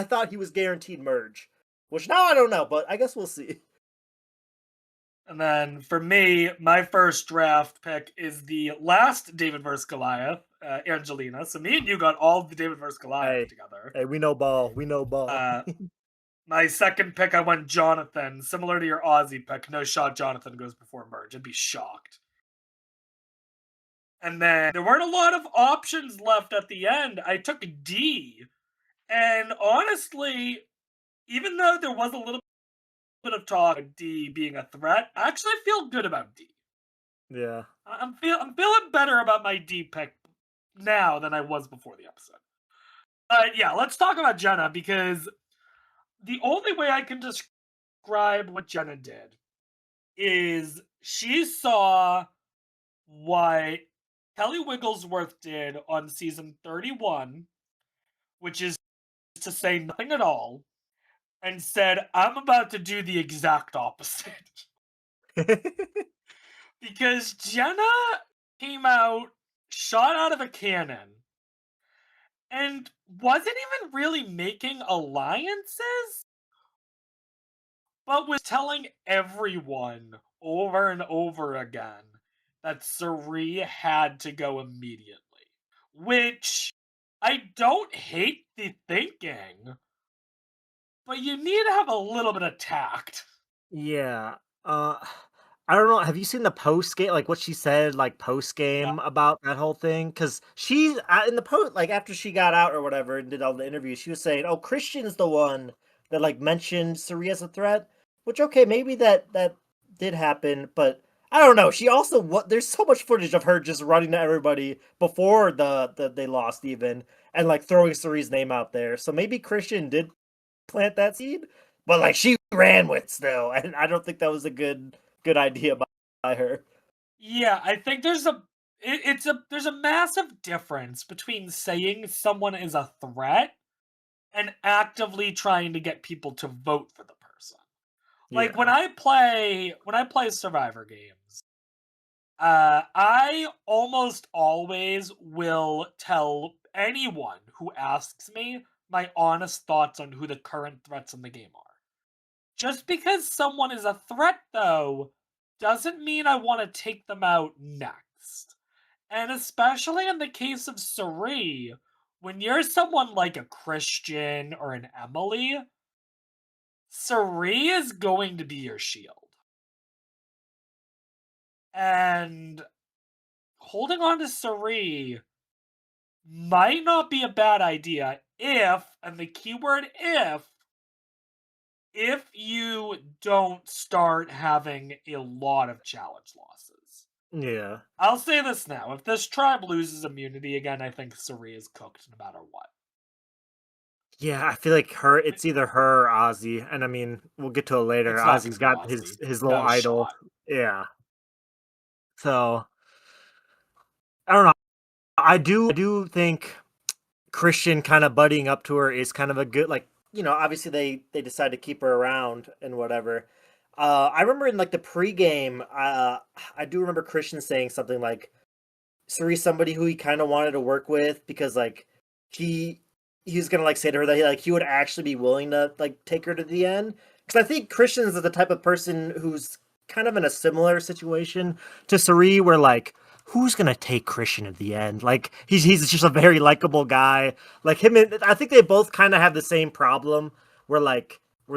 thought he was guaranteed merge, which now I don't know, but I guess we'll see. And then for me, my first draft pick is the last David vs Goliath, Angelina. So me and you got all the David vs Goliath Hey, together. hey, we know ball. We know ball. Uh, my second pick, I went Jonathan, similar to your Aussie pick. No shot, Jonathan goes before merge. I'd be shocked. And then there weren't a lot of options left at the end. I took D. And honestly, even though there was a little bit of talk of D being a threat, I actually feel good about D. Yeah. I'm feeling better about my D pick now than I was before the episode. Yeah, let's talk about Jenna because the only way I can describe what Jenna did is she saw what Kelly Wigglesworth did on season 31, which is to say nothing at all, and said, I'm about to do the exact opposite. Because Jenna came out, shot out of a cannon, and wasn't even really making alliances, but was telling everyone over and over again that Cirie had to go immediately. Which I don't hate the thinking, but you need to have a little bit of tact. Yeah. Uh I don't know. Have you seen the post game, like what she said, like post Yeah. game about that whole thing? Because she, in the post, like after she got out or whatever and did all the interviews, she was saying, "Oh, Christian's the one that like mentioned Cirie as a threat." Which, okay, maybe that did happen, but I don't know. She also what there's so much footage of her just running to everybody before they lost even and like throwing Cirie's name out there. So maybe Christian did plant that seed, but like she ran with still, and I don't think that was a good idea by her. Yeah, I think there's a massive difference between saying someone is a threat and actively trying to get people to vote for the person. Like Yeah. when I play Survivor games, I almost always will tell anyone who asks me my honest thoughts on who the current threats in the game are. Just because someone is a threat, though, doesn't mean I want to take them out next. And especially in the case of Cirie, when you're someone like a Christian or an Emily, Cirie is going to be your shield. And holding on to Cirie might not be a bad idea if, and the keyword if you don't start having a lot of challenge losses. Yeah. I'll say this now. If this tribe loses immunity again, I think Cirie is cooked no matter what. Yeah, I feel like it's either her or Ozzy. And I mean, we'll get to it later. It's not Ozzy's gonna got be Ozzy. his little No idol. shot. Yeah. So I don't know. I do think Christian kind of buddying up to her is kind of a good, like, obviously they decide to keep her around and whatever. I remember in like the pregame, I do remember Christian saying something like Cirie's somebody who he kind of wanted to work with because like he was gonna like say to her that he would actually be willing to like take her to the end, because I think Christian is the type of person who's kind of in a similar situation to Cirie, where like who's gonna take Christian at the end? Like he's just a very likable guy. Like him and I think they both kind of have the same problem where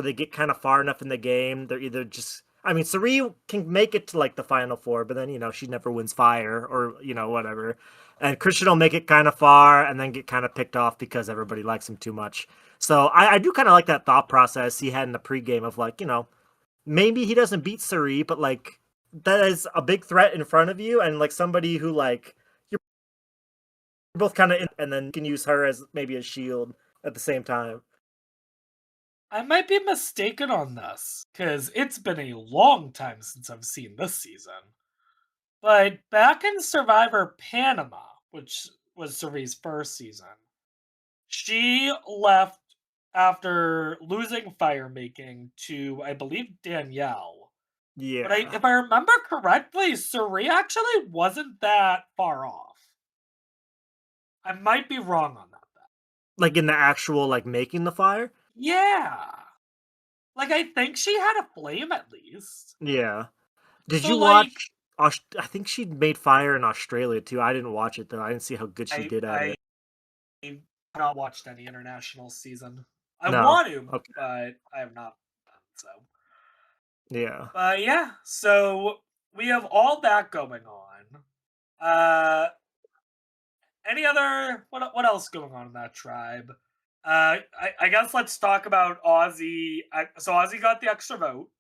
they get kind of far enough in the game, they're either just, I mean, Cirie can make it to like the final four, but then she never wins fire or whatever. And Christian will make it kind of far and then get kind of picked off because everybody likes him too much. So I do kind of like that thought process he had in the pregame of like, maybe he doesn't beat Cirie, but like that is a big threat in front of you, and like somebody who like you're both kind of, and then you can use her as maybe a shield at the same time. I might be mistaken on this, because it's been a long time since I've seen this season. But back in Survivor Panama, which was Cirie's first season, she left after losing fire making to, I believe, Danielle. But Yeah. if I remember correctly, Cirie actually wasn't that far off. I might be wrong on that, though. Like in the actual like making the fire? Yeah. Like, I think she had a flame at least. Yeah. Did So, you like, watch I think she made fire in Australia too. I didn't watch it though. I didn't see how good she did at I it. have not watched any international season. I No. want to, Okay. but I have not done so. Yeah. But yeah, so we have all that going on. Any other what else going on in that tribe? I guess let's talk about Ozzy. So Ozzy got the extra vote.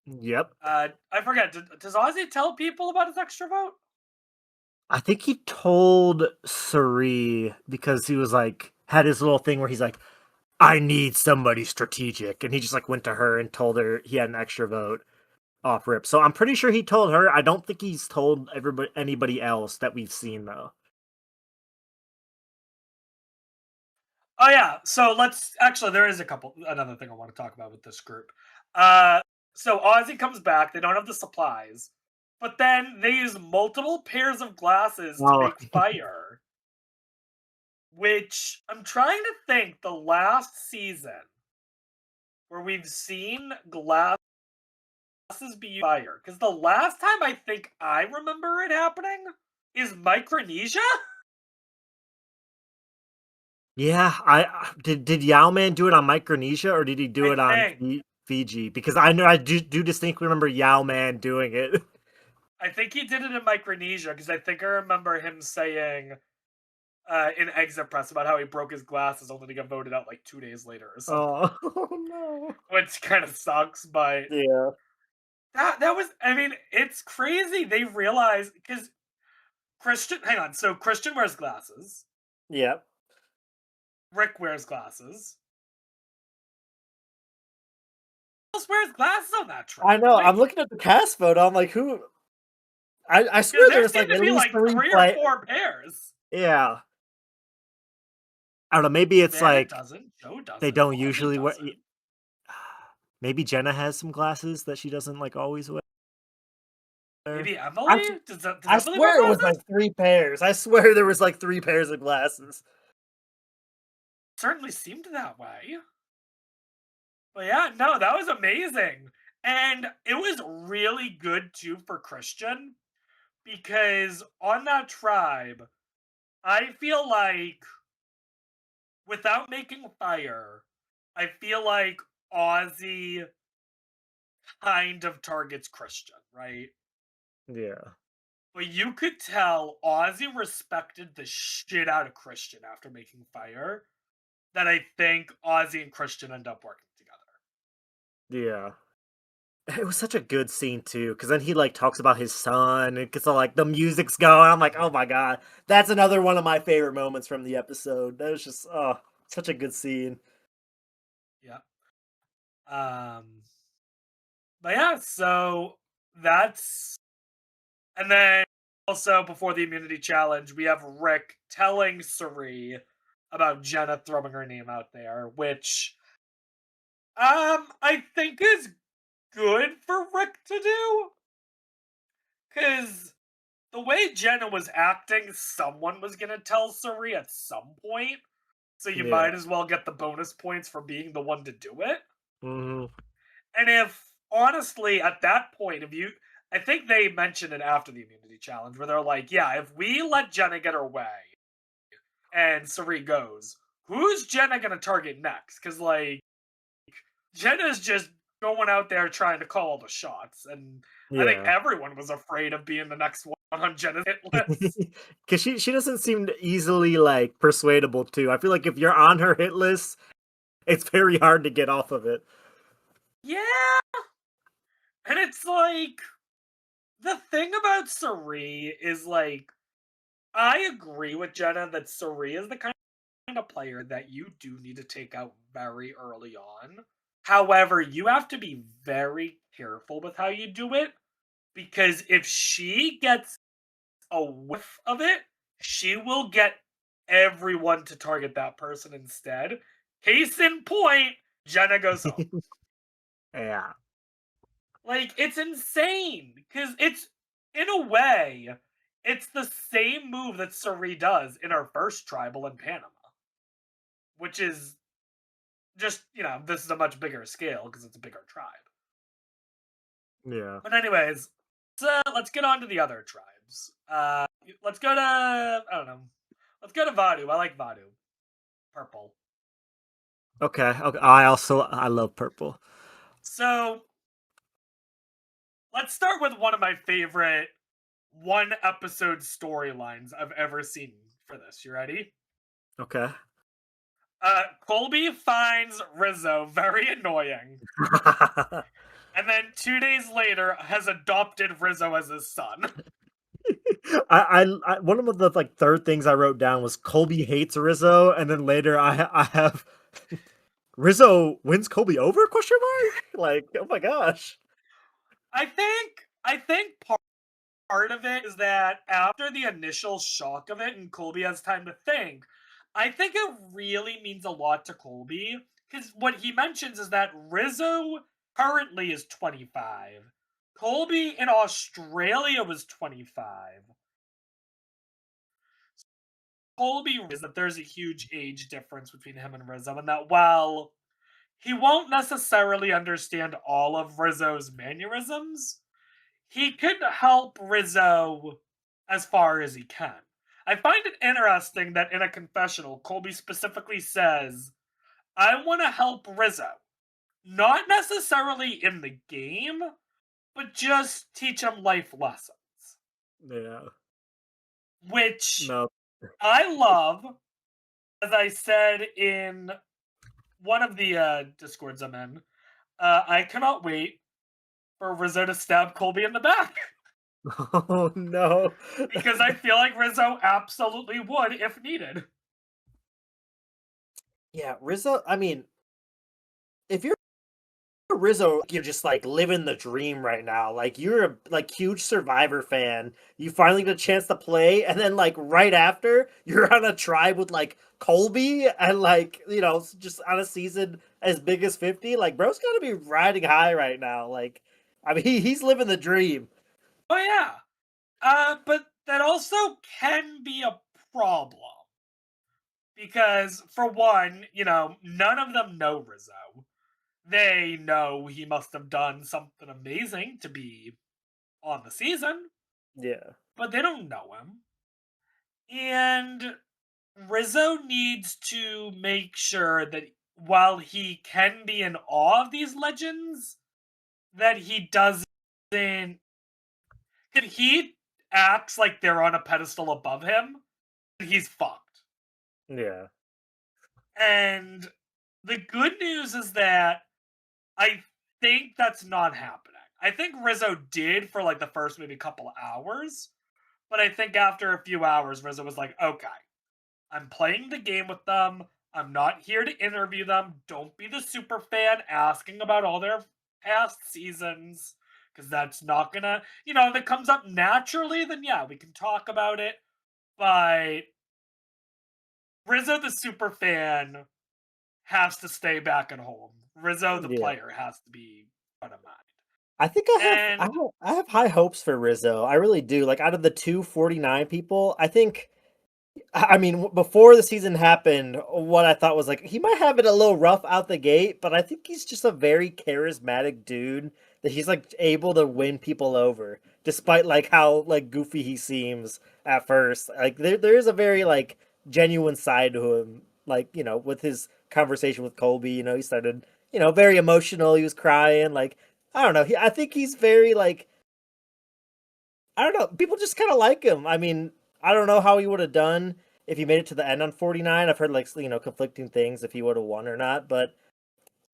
Yep. I forget. Does Ozzy tell people about his extra vote? I think he told Cirie because he was like had his little thing where he's like, I need somebody strategic, and he just like went to her and told her he had an extra vote off rip. So I'm pretty sure he told her. I don't think he's told anybody else that we've seen though. Oh yeah. So let's actually there is another thing I want to talk about with this group. So Ozzy comes back, they don't have the supplies, but then they use multiple pairs of glasses to Oh. make fire. Which I'm trying to think the last season where we've seen glasses be used fire. Because the last time I think I remember it happening is Micronesia? Yeah, I did Yao-Man do it on Micronesia or did he do it on Fiji? Because I know I do distinctly remember Yao-Man doing it. I think he did it in Micronesia because I think I remember him saying in Exit Press about how he broke his glasses only to get voted out like 2 days later or something. Oh no. Which kind of sucks, but Yeah. that was, I mean, it's crazy. They realized, because hang on, so Christian wears glasses. Yep. Rick wears glasses. Who else wears glasses on that track? I know. I'm looking at the cast photo. I'm like, who? I swear there there's seem like to at be least like 3 or 4 pairs. Yeah. don't know. Maybe it's Savannah like doesn't. Joe they doesn't. don't Ozzy usually wear. doesn't. Maybe Jenna has some glasses that she doesn't like always wear. Maybe I, Emily? Does I Emily wear swear it was glasses? like 3 pairs. I swear there was like 3 pairs of glasses. Certainly seemed that way. But yeah, no, that was amazing. And it was really good too for Christian because on that tribe, I feel like without making fire, I feel like Ozzy kind of targets Christian, right? Yeah. But you could tell Ozzy respected the shit out of Christian after making fire. That I think Ozzy and Christian end up working together. Yeah. It was such a good scene too, because then he like talks about his son, and gets all like the music's going. I'm like, oh my god, that's another one of my favorite moments from the episode. That was just such a good scene. Yeah. But yeah, so that's and then also before the immunity challenge, we have Rick telling Suri about Jenna throwing her name out there, which I think is good for Rick to do. Cause the way Jenna was acting, someone was gonna tell Suri at some point. So you Yeah. might as well get the bonus points for being the one to do it. Hmm. And if honestly, at that point, if you I think they mentioned it after the immunity challenge where they're like, yeah, if we let Jenna get her way and Suri goes, who's Jenna gonna target next? Because like Jenna's just going out there trying to call the shots, and I think Yeah. everyone was afraid of being the next one on Jenna's hit list. Because she doesn't seem easily like persuadable too. I feel like if you're on her hit list, it's very hard to get off of it. Yeah, and it's like the thing about Suri is like I agree with Jenna that Suri is the kind of player that you do need to take out very early on. However, you have to be very careful with how you do it because if she gets a whiff of it, she will get everyone to target that person instead. Case in point, Jenna goes home. Yeah. Like, it's insane because it's, in a way, it's the same move that Suri does in our first tribal in Panama, which is just, this is a much bigger scale because it's a bigger tribe. Yeah. But anyways, so let's get on to the other tribes. Let's go to, I don't know, let's go to Vadu. I like Vadu. Purple. Okay. Okay. I love purple. So let's start with one of my favorite one episode storylines I've ever seen for this. You ready? Okay. Colby finds Rizzo very annoying, and then 2 days later has adopted Rizzo as his son. I one of the like third things I wrote down was Colby hates Rizzo, and then later I have Rizzo wins Colby over? Question mark? Like, oh my gosh. I think part of it is that after the initial shock of it and Colby has time to think, I think it really means a lot to Colby because what he mentions is that Rizzo currently is 25. Colby in Australia was 25. Colby is that there's a huge age difference between him and Rizzo, and that while he won't necessarily understand all of Rizzo's mannerisms, he could help Rizzo as far as he can. I find it interesting that in a confessional, Colby specifically says, I want to help Rizzo. Not necessarily in the game, but just teach him life lessons. Yeah. Which No. I love, as I said in one of the Discords I'm in. I cannot wait for Rizzo to stab Colby in the back. Oh no. Because I feel like Rizzo absolutely would if needed. Yeah, Rizzo, I mean, if you're Rizzo, you're just like living the dream right now. Like you're a like huge Survivor fan. You finally get a chance to play, and then like right after, you're on a tribe with like Colby, and like just on a season as big as 50. Like bro's gotta be riding high right now. Like, I mean, he's living the dream. Oh yeah. But that also can be a problem. Because for one, none of them know Rizzo. They know he must have done something amazing to be on the season, Yeah, but they don't know him. And Rizzo needs to make sure that while he can be in awe of these legends, that he doesn't. If he acts like they're on a pedestal above him, he's fucked. yeah, And the good news is that I think that's not happening. I think Rizzo did for like the first maybe couple hours, but I think after a few hours, Rizzo was like, okay, I'm playing the game with them. I'm not here to interview them. Don't be the super fan asking about all their past seasons because that's not gonna, if it comes up naturally, then yeah, we can talk about it. But Rizzo, the super fan, has to stay back at home. Rizzo, the yeah. player, has to be front of mind. I think And I have high hopes for Rizzo. I really do. Like out of the 249 people, I think I mean, before the season happened, what I thought was like he might have it a little rough out the gate, but I think he's just a very charismatic dude that he's like able to win people over, despite like how like goofy he seems at first. Like there is a very like genuine side to him. Like with his conversation with Colby, he started very emotional. He was crying. Like I don't know. I think he's very like I don't know. People just kind of like him. I mean, I don't know how he would have done if he made it to the end on 49. I've heard like conflicting things if he would have won or not, but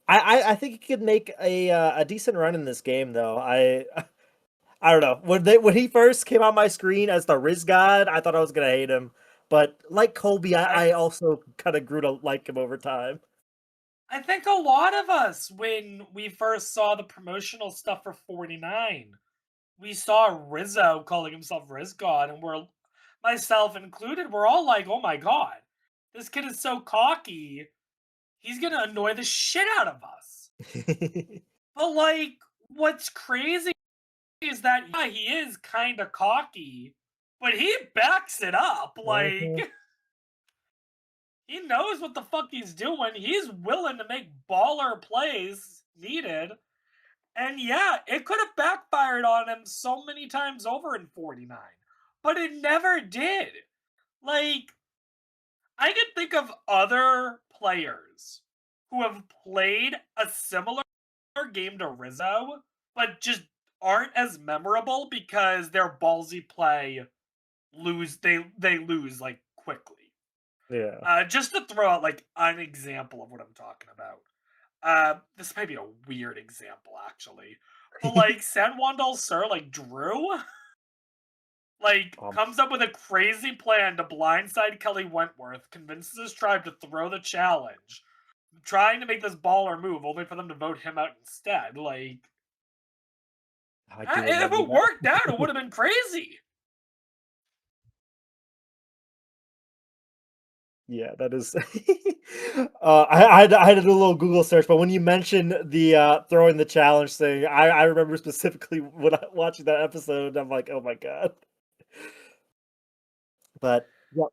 I think he could make a decent run in this game though. I don't know. When he first came on my screen as the Riz God, I thought I was gonna hate him. But like Colby, I, I also kind of grew to like him over time. I think a lot of us, when we first saw the promotional stuff for 49, we saw Rizzo calling himself Riz God, and myself included, we're all like, oh my god, this kid is so cocky. He's gonna annoy the shit out of us. But like, what's crazy is that yeah, he is kind of cocky, but he backs it up. Mhm. Like, he knows what the fuck he's doing. He's willing to make baller plays needed. And yeah, it could have backfired on him so many times over in 49, but it never did. Like, I can think of other players who have played a similar game to Rizzo, but just aren't as memorable because their ballsy play they lose like quickly. Yeah. Just to throw out like an example of what I'm talking about. This might be a weird example actually, but like San Juan del Sur, like Drew, like um, comes up with a crazy plan to blindside Kelly Wentworth, convinces his tribe to throw the challenge, trying to make this baller move, only for them to vote him out instead. Like, I do if remember it that. worked out, it would have been crazy. Yeah, that is. I had to do a little Google search, but when you mentioned the throwing the challenge thing, I remember specifically when I watching that episode. I'm like, oh my god! But yeah,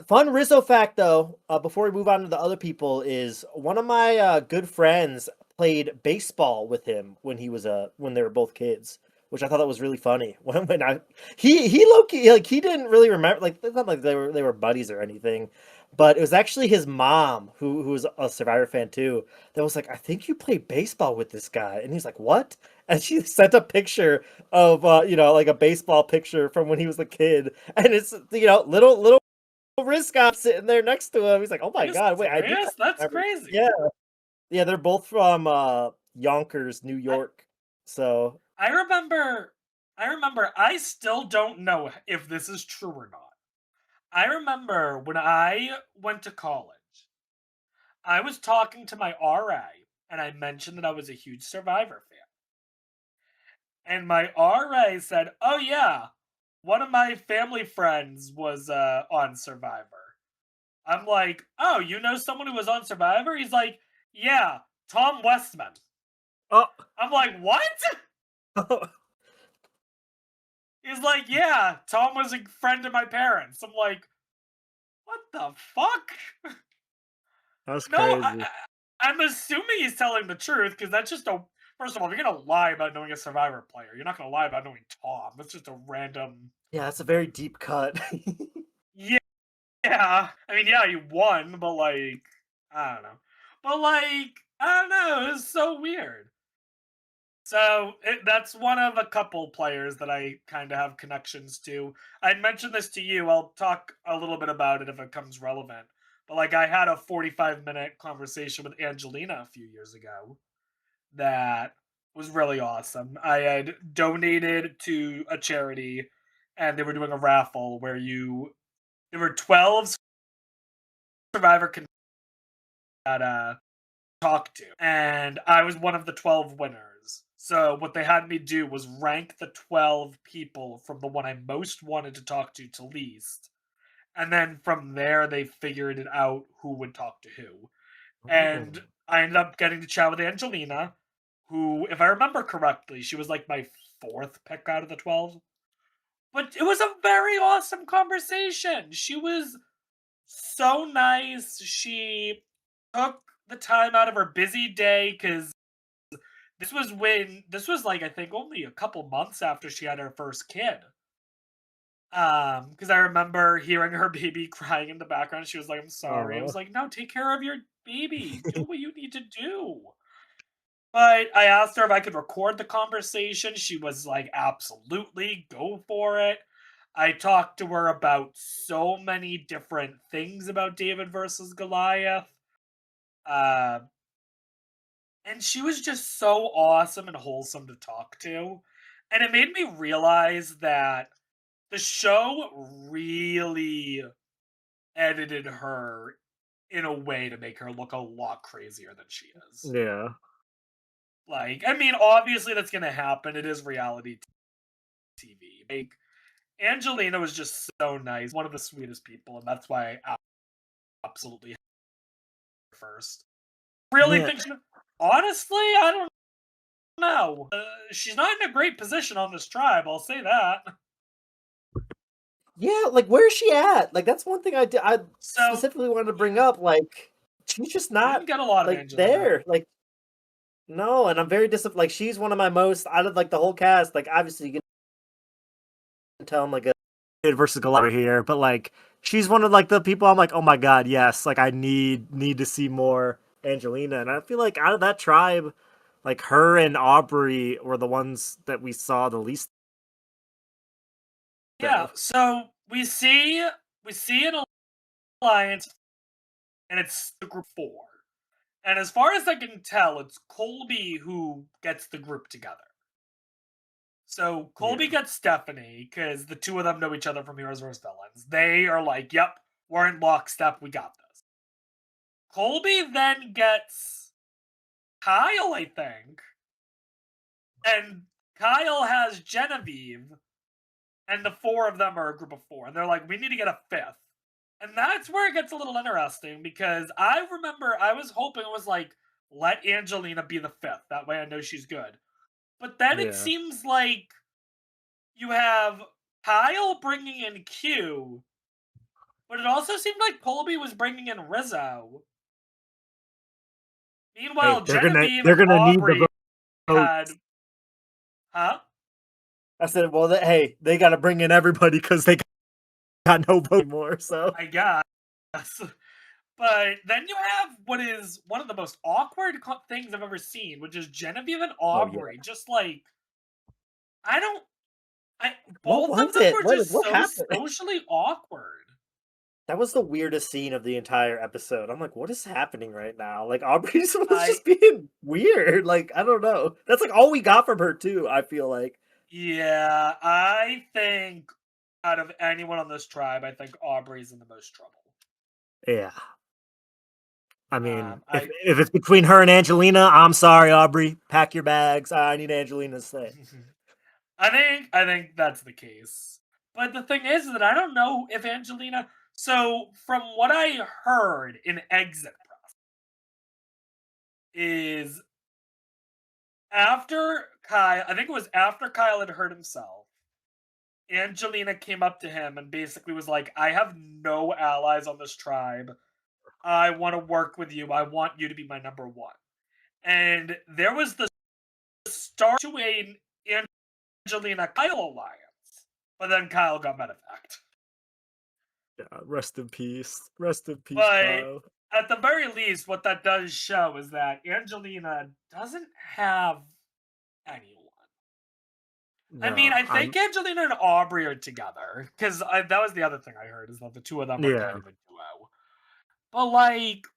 fun Rizzo fact though. Before we move on to the other people, is one of my good friends played baseball with him when he was when they were both kids, which I thought that was really funny. When I he low key like he didn't really remember like it's not like they were buddies or anything, but it was actually his mom who was a Survivor fan too that was like, I think you played baseball with this guy, and he's like, what? And she sent a picture of like a baseball picture from when he was a kid, and it's little Riz Scott sitting there next to him. He's like, oh Are my you god, wait, I do kind serious? of That's remember. crazy. Yeah, yeah, they're both from Yonkers, New I, York. So I remember. I remember. I still don't know if this is true or not. I remember when I went to college, I was talking to my RA, and I mentioned that I was a huge Survivor fan. And my RA said, "Oh yeah, one of my family friends was on Survivor." I'm like, "Oh, you know someone who was on Survivor?" He's like, "Yeah, Tom Westman." Oh. I'm like, "What?" He's like, "Yeah, Tom was a friend of my parents." I'm like, "What the fuck?" That's No, crazy. I'm assuming he's telling the truth because that's just a. First of all, if you're gonna lie about knowing a Survivor player, you're not gonna lie about knowing Tom. That's just a random. Yeah, that's a very deep cut. Yeah, yeah. I mean, yeah, he won, but like, I don't know. But like, I don't know. It's so weird. So that's one of a couple players that I kind of have connections to. I'd mentioned this to you. I'll talk a little bit about it if it comes relevant. But like, I had a 45-minute conversation with Angelina a few years ago that was really awesome. I had donated to a charity, and they were doing a raffle where there were 12 Survivor that talk to, and I was one of the 12 winners. So what they had me do was rank the 12 people from the one I most wanted to talk to least, and then from there they figured it out who would talk to who. Oh. And I ended up getting to chat with Angelina, who, if I remember correctly, she was like my fourth pick out of the 12. But it was a very awesome conversation. She was so nice. She took the time out of her busy day because this was like I think only a couple months after she had her first kid. Because I remember hearing her baby crying in the background. She was like, "I'm sorry." I Oh. was like, "No, take care of your baby. Do what you need to do." But I asked her if I could record the conversation. She was like, "Absolutely, go for it." I talked to her about so many different things about David versus Goliath. Uh, and she was just so awesome and wholesome to talk to. And it made me realize that the show really edited her in a way to make her look a lot crazier than she is. Yeah. Like, I mean, obviously that's going to happen. It is reality TV. Like, Angelina was just so nice, one of the sweetest people, and that's why I absolutely had her first. Really Yeah. think honestly, I don't know. She's not in a great position on this tribe, I'll say that. Yeah, like where's she at? Like that's one thing I So, specifically wanted to bring yeah, up. Like she's just we not didn't get a lot of like Angelina. there. Like no, and I'm very disappointed. Like she's one of my most out of like the whole cast. Like obviously you can tell I'm like a kid versus Goliath here, but like she's one of like the people I'm like, oh my god, yes, like I need to see more Angelina, and I feel like out of that tribe, like her and Aubrey were the ones that we saw the least Yeah, of. so we see an alliance, and it's the group four. And as far as I can tell, it's Colby who gets the group together. So Colby Yeah. gets Stephanie because the two of them know each other from Heroes vs. Villains. They are like, "Yep, we're in lockstep. We got this." Colby then gets Kyle, I think, and Kyle has Genevieve, and the four of them are a group of four. And they're like, "We need to get a fifth." And that's where it gets a little interesting because I remember I was hoping it was like, let Angelina be the fifth. That way I know she's good. But then it Yeah. seems like you have Kyle bringing in Q, but it also seemed like Colby was bringing in Rizzo. Hey, Meanwhile, they're gonna Genevieve they're and gonna need the Aubrey had, votes. huh? I said, well, hey, they got to bring in everybody because they got no vote anymore. So I guess. But then you have what is one of the most awkward things I've ever seen, which is Genevieve and oh yeah, Aubrey. Just like, I don't, I what both of was them it? were What just what so happened? socially awkward. That was the weirdest scene of the entire episode. I'm like, what is happening right now? Like Aubrey's was I just being weird. Like I don't know. That's like all we got from her too. I feel like. Yeah, I think out of anyone on this tribe, I think Aubrey's in the most trouble. Yeah, I mean, I if it's between her and Angelina, I'm sorry, Aubrey. Pack your bags. I need Angelina to stay. I think that's the case. But the thing is that I don't know if Angelina. So from what I heard in exit press is after Kyle, I think it was after Kyle had hurt himself. Angelina came up to him and basically was like, "I have no allies on this tribe. I want to work with you. I want you to be my number one." And there was the start to a Angelina Kyle alliance, but then Kyle got medevac. Yeah, rest in peace. Rest in peace, But Kyle. at the very least, what that does show is that Angelina doesn't have anyone. I mean, No, I think Angelina and Aubrey are together because that was the other thing I heard is that the two of them are yeah. kind of a duo. But like,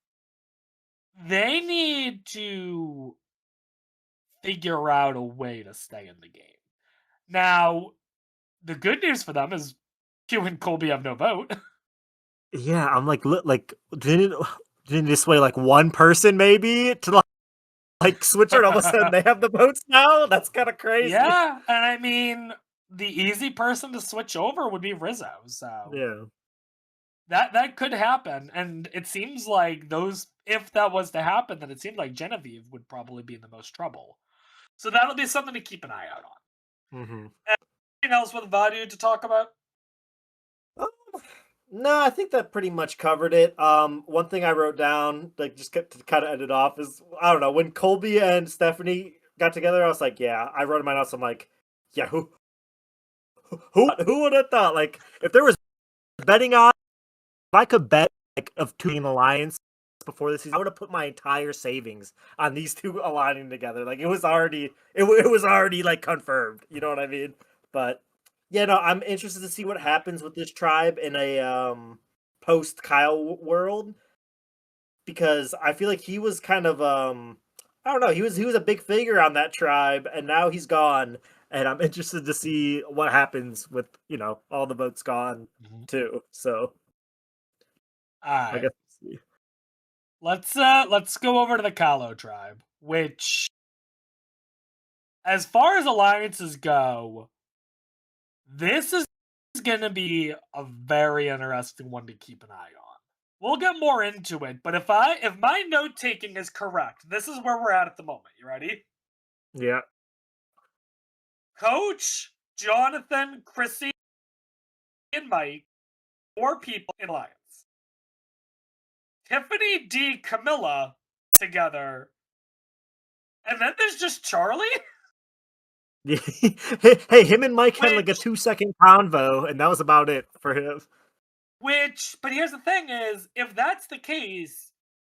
they need to figure out a way to stay in the game. Now, the good news for them is Q and Colby have no vote. Yeah, I'm like didn't this way like one person maybe to like switch her and all of a sudden they have the votes now? That's kind of crazy. Yeah, and I mean, the easy person to switch over would be Rizzo. So Yeah. that could happen, and it seems like those. If that was to happen, then it seemed like Genevieve would probably be in the most trouble. So that'll be something to keep an eye out on. Mm-hmm. Anything else with Vadu to talk about? No, I think that pretty much covered it. One thing I wrote down, like just to kind of end it off, is I don't know when Colby and Stephanie got together. I was like, yeah, I wrote in my notes. I'm like, yeah, who would have thought? Like, if there was betting on, if I could bet like of two in alliance before this season, I would have put my entire savings on these two aligning together. Like it was already, it was already like confirmed. You know what I mean? But yeah, no, I'm interested to see what happens with this tribe in a post Kyle world because I feel like he was kind of I don't know, he was a big figure on that tribe and now he's gone and I'm interested to see what happens with, all the votes gone too. So, All I right, guess we'll see. let's go over to the Kalo tribe, which, as far as alliances go, this is going to be a very interesting one to keep an eye on. We'll get more into it, but if my note taking is correct, this is where we're at the moment. You ready? Yeah. Coach, Jonathan, Chrissy, and Mike, 4 people in alliance. Tiffany, D, Camilla together, and then there's just Charlie. Hey, him and Mike had like a Which 2-second convo, and that was about it for him. but here's the thing: is if that's the case,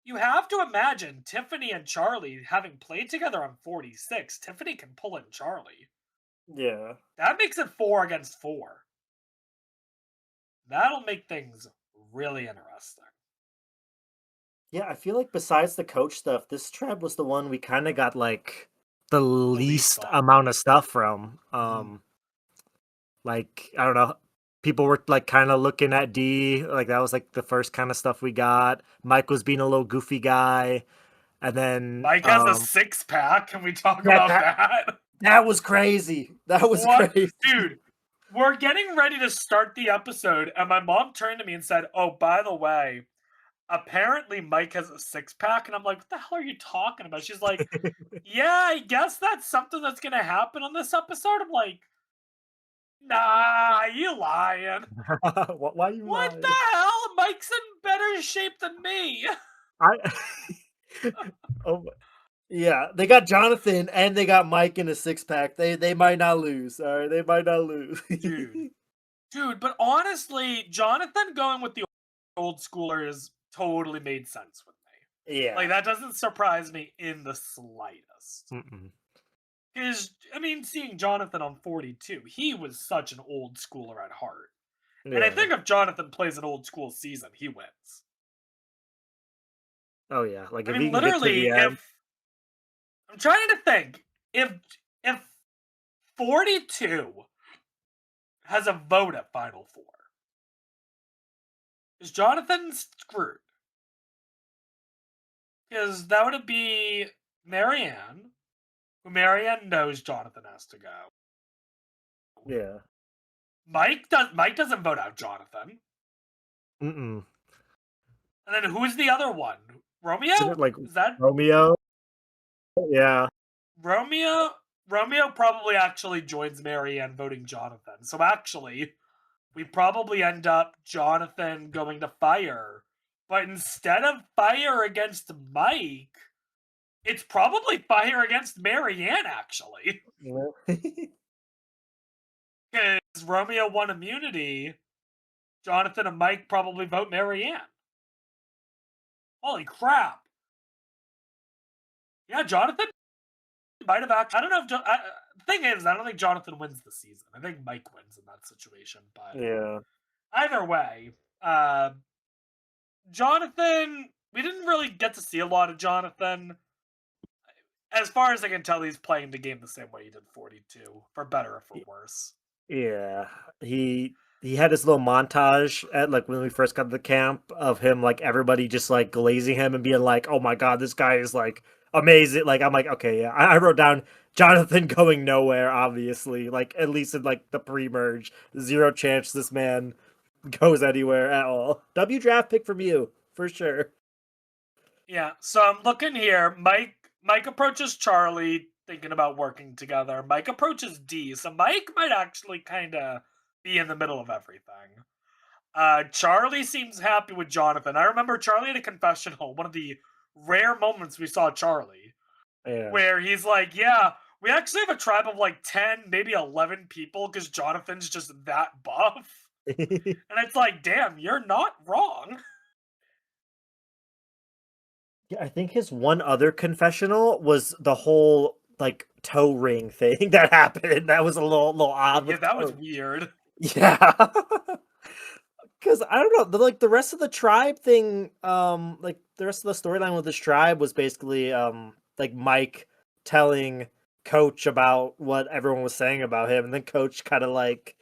you have to imagine Tiffany and Charlie having played together on 46. Tiffany can pull in Charlie. Yeah. That makes it 4 against 4. That'll make things really interesting. Yeah, I feel like besides the coach stuff, this tribe was the one we kind of got like the least least fun. amount of stuff from. Like I don't know, people were like kind of looking at D, like that was like the first kind of stuff we got. Mike was being a little goofy guy, and then Mike has a 6-pack. Can we talk that, about that that? that was crazy. That was What? crazy. Dude, we're getting ready to start the episode, and my mom turned to me and said, "Oh, by the way, apparently Mike has a 6-pack." And I'm like, "What the hell are you talking about?" She's like, "Yeah, I guess that's something that's gonna happen on this episode." I'm like, "Nah, you lying. Why you What lying? the hell? Mike's in better shape than me." I oh yeah, they got Jonathan and they got Mike in a 6-pack. They might not lose. All right, they might not lose. Dude, but honestly, Jonathan going with the old schoolers totally made sense with me. Yeah. Like, that doesn't surprise me in the slightest. Mm-mm. Because, I mean, seeing Jonathan on 42, he was such an old schooler at heart. And I Yeah. think if Jonathan plays an old school season, he wins. Oh yeah. Like I if mean, he can get to literally, the end. if I'm trying to think, if 42 has a vote at Final Four, is Jonathan screwed? Because that would be Marianne, who Marianne knows Jonathan has to go. Yeah. Mike doesn't vote out Jonathan. Mm-mm. And then who's the other one? Romeo? Isn't it like Is that Romeo? Yeah. Romeo? Romeo probably actually joins Marianne voting Jonathan. So actually, we probably end up Jonathan going to fire. But instead of fire against Mike, it's probably fire against Marianne, actually. Because Romeo won immunity, Jonathan and Mike probably vote Marianne. Holy crap. Yeah, Jonathan might have actually. I don't know if. The thing is, I don't think Jonathan wins the season. I think Mike wins in that situation. But Yeah. either way, Jonathan, we didn't really get to see a lot of Jonathan. As far as I can tell, he's playing the game the same way he did 42, for better or for worse. Yeah. He had this little montage at like when we first got to the camp of him like everybody just like glazing him and being like, "Oh my god, this guy is like amazing." Like I'm like, okay, yeah. I wrote down Jonathan going nowhere, obviously. Like at least in like the pre-merge. Zero chance this man goes anywhere at all. W draft pick from you, for sure. Yeah, so I'm looking here. Mike approaches Charlie, thinking about working together. Mike approaches D, so Mike might actually kind of be in the middle of everything. Charlie seems happy with Jonathan. I remember Charlie at a confessional, one of the rare moments we saw Charlie, Yeah. where he's like, "Yeah, we actually have a tribe of like 10, maybe 11 people because Jonathan's just that buff." And it's like, damn, you're not wrong. Yeah, I think his one other confessional was the whole like toe ring thing that happened. That was a little odd Yeah, with that was toe. weird. Yeah. Because I don't know, like the rest of the tribe thing, like the rest of the storyline with this tribe was basically like Mike telling Coach about what everyone was saying about him, and then Coach kind of like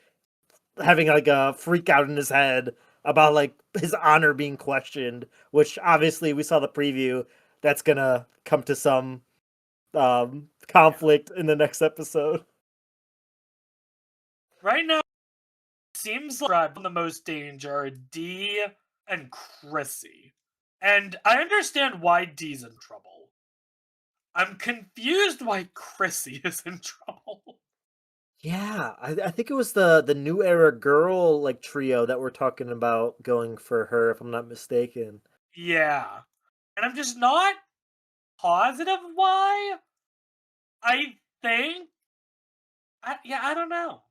having like a freak out in his head about like his honor being questioned, which obviously we saw the preview that's gonna come to some conflict in the next episode. Right now, seems like the most danger are D and Chrissy. And I understand why D's in trouble. I'm confused why Chrissy is in trouble. Yeah, I think it was the new era girl like trio that we're talking about going for her, if I'm not mistaken. Yeah. And I'm just not positive why. I think I don't know.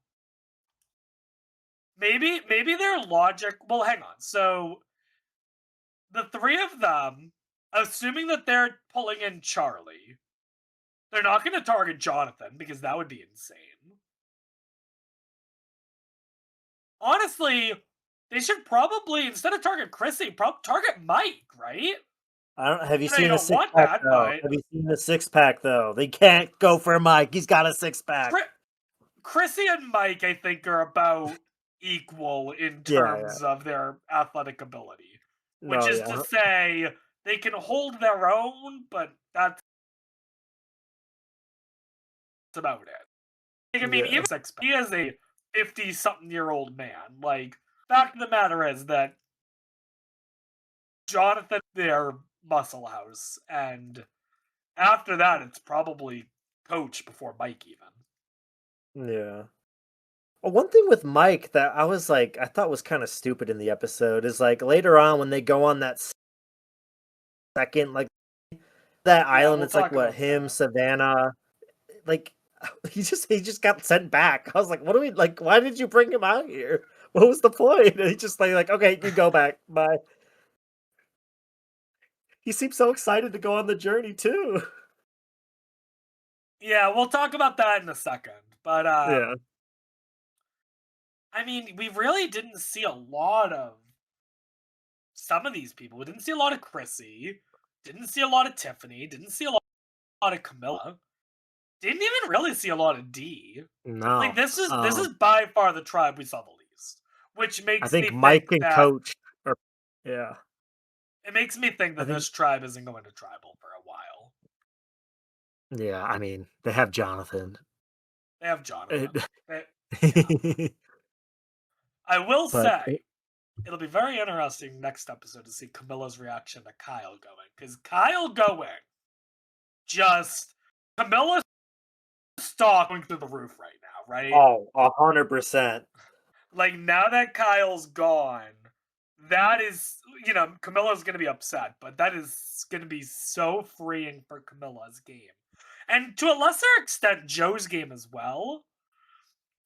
Maybe their logic. Well, hang on. So the three of them, assuming that they're pulling in Charlie, they're not going to target Jonathan because that would be insane. Honestly, they should probably, instead of target Chrissy, target Mike, right? I don't have you I know you seen the don't six want pack that, though? but Have you seen the six pack though? They can't go for Mike. He's got a six pack. Chrissy and Mike, I think, are about equal in Yeah. terms of their athletic ability. Which No, is yeah. to say, they can hold their own, but that's about it. Like, I mean, Yeah. even he is a 50-something-year-old man. Like, fact of the matter is that Jonathan, their muscle house, and after that, it's probably Coach before Mike, even. Yeah. Well, one thing with Mike that I was like, I thought was kind of stupid in the episode is like later on when they go on that second, like that Yeah, island, we'll it's like talk what about him, that. Savannah, like he just got sent back. I was like, what do we like? Why did you bring him out here? What was the point? And he just like, okay, you go back. Bye. He seems so excited to go on the journey too. Yeah, we'll talk about that in a second. But Yeah. I mean, we really didn't see a lot of some of these people. We didn't see a lot of Chrissy. Didn't see a lot of Tiffany. Didn't see a lot of Camilla. Didn't even really see a lot of D. Like, No. this is by far the tribe we saw the least, which I makes me think think Mike and that Coach are yeah. It makes me think I that think, this tribe isn't going to tribal for a while. yeah, I mean, they have Jonathan. They have Jonathan. It- Yeah. I will but say, it'll be very interesting next episode to see Camilla's reaction to Kyle going. Because Kyle going, just Camilla's stock going through the roof right now, right? oh, 100%. Like now that Kyle's gone, that is, Camilla's gonna be upset, but that is gonna be so freeing for Camilla's game. And to a lesser extent, Joe's game as well.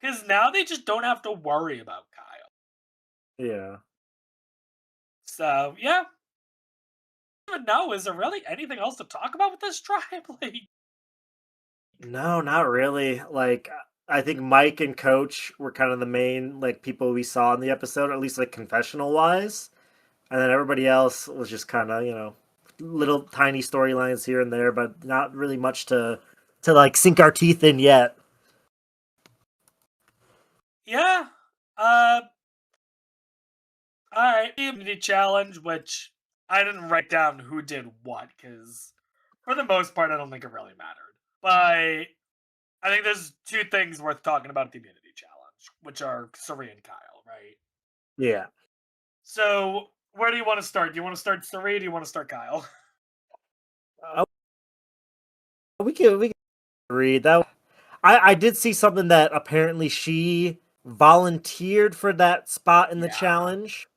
Because now they just don't have to worry about Kyle. Yeah. So yeah. I don't know, is there really anything else to talk about with this tribe? Like, No, not really. Like, I think Mike and Coach were kind of the main like people we saw in the episode, at least like confessional wise, and then everybody else was just kind of little tiny storylines here and there, but not really much to like sink our teeth in yet. yeah. Alright, the immunity challenge, which I didn't write down who did what, because for the most part, I don't think it really mattered. But I think there's two things worth talking about at the immunity challenge, which are Sari and Kyle, right? Yeah. So, where do you want to start? Do you want to start Sari or do you want to start Kyle? Uh, we can read that. I did see something that apparently she volunteered for that spot in the Yeah. challenge,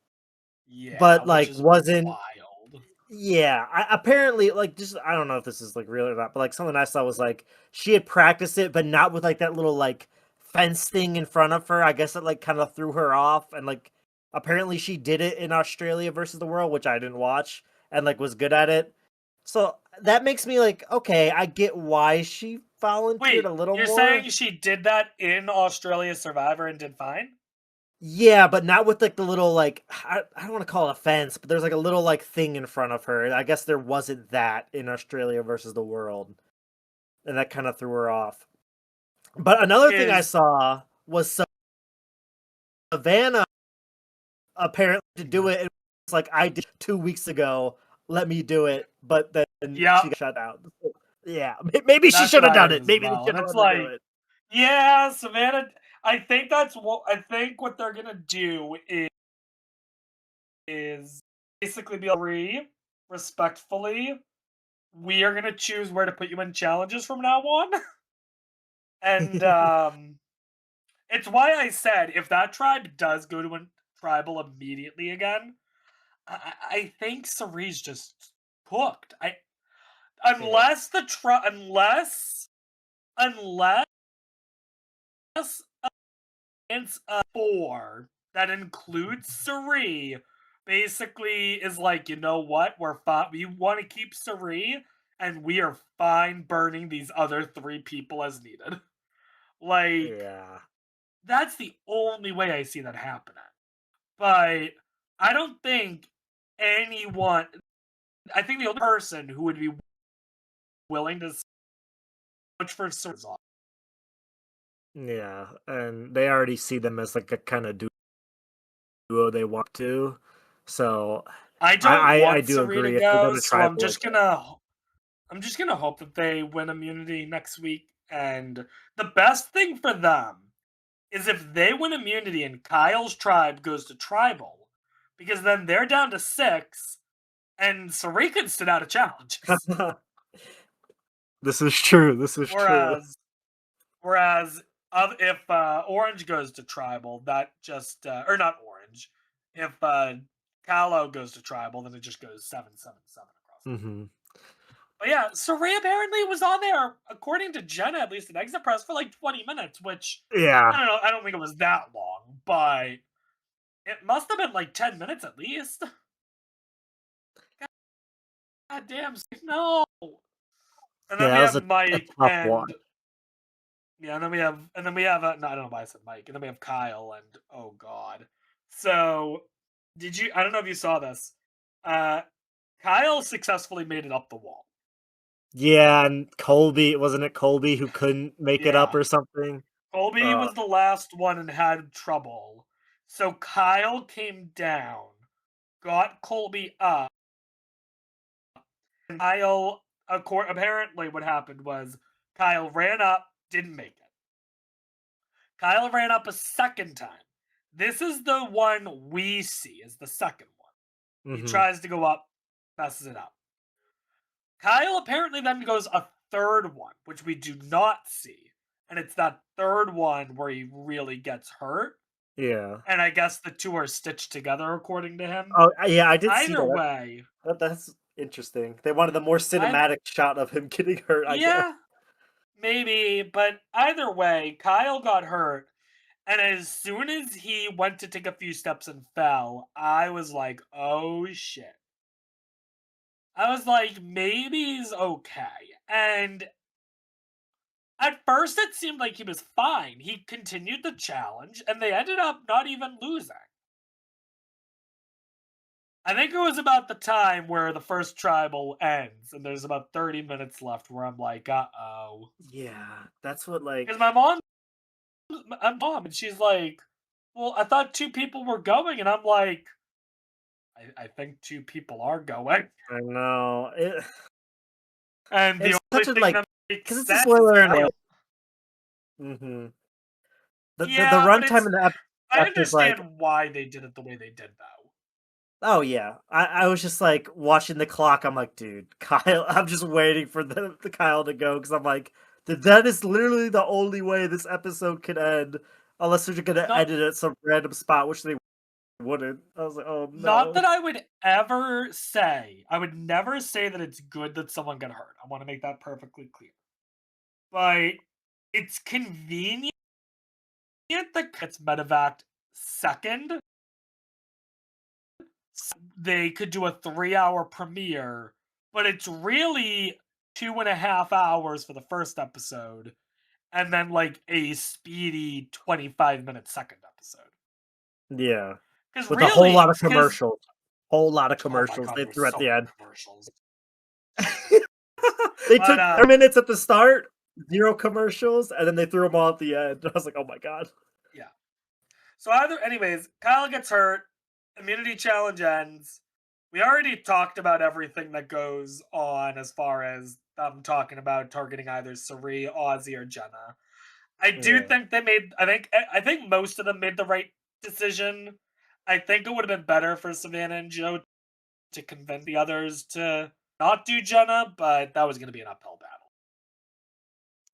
Yeah, but which like is wasn't. wild. Yeah, apparently, like, just I don't know if this is like real or not, but like something I saw was like she had practiced it, but not with like that little like fence thing in front of her. I guess it like kind of threw her off, and like apparently she did it in Australia versus the world, which I didn't watch, and like was good at it. So that makes me like, okay, I get why she volunteered Wait, a little you're more. saying she did that in Australia Survivor and did fine? Yeah, but not with like the little like I don't want to call it a fence, but there's like a little like thing in front of her. I guess there wasn't that in Australia versus the world, and that kind of threw her off. But another thing I Is saw was Savannah apparently to do it. It's like I did 2 weeks ago. Let me do it, but then yeah, she got shut out. Yeah, maybe she that's should what have I done heard it. as Maybe they well. should And have it's let her do like, it. yeah, Savannah. I think what they're gonna do is basically be free, respectfully. We are gonna choose where to put you in challenges from now on, and it's why I said if that tribe does go to a tribal immediately again, I think Cerise's just cooked. Yeah. Unless the unless it's a four that includes Cerise, basically is like, you know what, we're fine. We want to keep Cerise, and we are fine burning these other three people as needed. Like, Yeah. that's the only way I see that happening. But I don't think anyone. I think the only person who would be willing to switch for Cerise. Yeah, and they already see them as like a kind of duo they want to. So I I don't I want do Cerise to agree if they're go, gonna so tribal again. I'm just gonna hope that they win immunity next week. And the best thing for them is if they win immunity and Kyle's tribe goes to tribal, because then they're down to 6, and Cerise can sit out of challenges. This is true. This is true. Whereas Whereas if Orange goes to tribal, that just or not Orange. If Callow goes to tribal, then it just goes 7-7-7 across the board. Hmm. But yeah, Saray apparently was on there, according to Jenna, at least in Exit Press, for like 20 minutes, which I Yeah. don't know. I don't think it was that long, but it must have been like 10 minutes at least. God damn, no. And then Yeah, we that was have a Mike tough one. and yeah, and then we have no, I don't know why I said Mike, and then we have Kyle and oh god. So did you? I don't know if you saw this. Uh, Kyle successfully made it up the wall. Yeah, and Colby, wasn't it Colby who couldn't make it up Yeah, or something? Colby Uh, was the last one and had trouble. So Kyle came down, got Colby up, Kyle, apparently what happened was Kyle ran up, didn't make it. Kyle ran up a second time. This is the one we see, is the second one. He tries to go up, messes it up. Kyle apparently then goes a third one, which we do not see. And it's that third one where he really gets hurt. Yeah. And I guess the two are stitched together, according to him. Oh, yeah, I did see Either that. way, That's interesting. They wanted the more cinematic shot of him getting hurt, I guess. yeah, maybe. But either way, Kyle got hurt. And as soon as he went to take a few steps and fell, I was like, oh shit. I was like, maybe he's okay. And at first, it seemed like he was fine. He continued the challenge, and they ended up not even losing. I think it was about the time where the first tribal ends, and there's about 30 minutes left where I'm like, uh-oh. Yeah, that's what, like... Because I'm mom, and she's like, well, I thought two people were going, and I'm like, I think two people are going. I know. And the It's only such a, thing like... that makes Because it's a sense spoiler is and... Kyle. The Yeah, but runtime in the I episode is like... understand why they did it the way they did, though. Oh, yeah. I was just, like, watching the clock. I'm like, dude, Kyle... I'm just waiting for the Kyle to go, because I'm like, that is literally the only way this episode could end, unless they're going to edit it at some random spot, which they wouldn't. I was like, oh, no. Not that I would ever say, I would never say that it's good that someone got hurt. I want to make that perfectly clear. But it's convenient that it's medevaced second. So they could do a 3-hour premiere, but it's really 2.5 hours for the first episode, and then like a speedy 25-minute second episode. Yeah. Because With really, a whole lot of commercials. Whole lot of Oh my commercials God, they there were threw at so the many end. commercials. They took 10 minutes at the start, 0 commercials, and then they threw them all at the end. I was like, oh my God. Yeah. So anyways, Kyle gets hurt. Immunity challenge ends. We already talked about everything that goes on as far as I'm talking about targeting either Cirie, Ozzy, or Jenna. I do think they made. I think most of them made the right decision. I think it would have been better for Savannah and Joe to convince the others to not do Jenna, but that was going to be an uphill battle.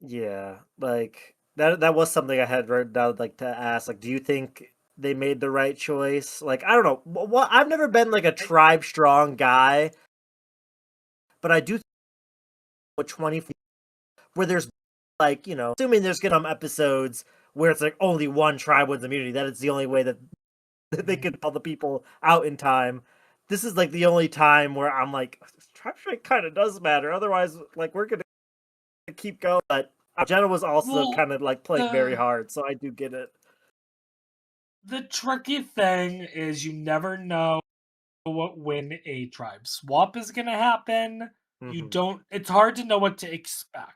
Yeah, like that was something I had written down, like, to ask. Like, do you think they made the right choice? Like, I don't know. Well, I've never been like a tribe strong guy, but I do think with 20 where there's, like, you know, assuming there's gonna episodes where it's like only one tribe wins immunity, that it's the only way that they can call the people out in time. This is like the only time where I'm like, tribe strike kind of does matter. Otherwise, like, we're gonna keep going. But Jenna was also kind of like playing very hard, so I do get it. The tricky thing is you never know when a tribe swap is going to happen. You don't. It's hard to know what to expect.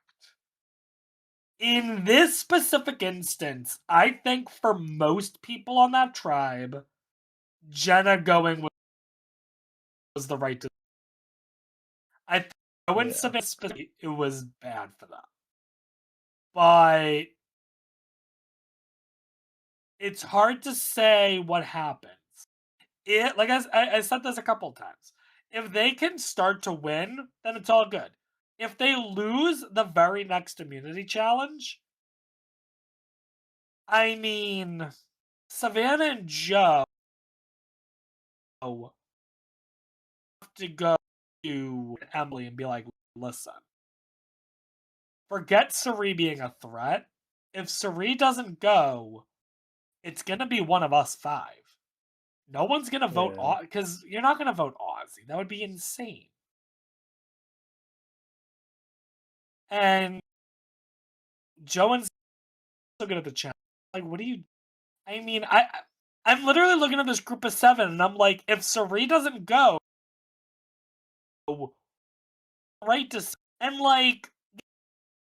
In this specific instance, I think for most people on that tribe, Jenna going was the right decision. I think when Savannah, it was bad for them. But it's hard to say what happens. Like I said this a couple times. If they can start to win, then it's all good. If they lose the very next immunity challenge, I mean, Savannah and Joe have to go to Emily and be like, listen, forget Cirie being a threat. If Cirie doesn't go, it's going to be one of us 5. No one's going to vote because you're not going to vote Ozzy. That would be insane. And Joe and still good at the challenge. Like, what do you? I mean, I'm literally looking at this group of 7, and I'm like, if Cirie doesn't go, right to, and like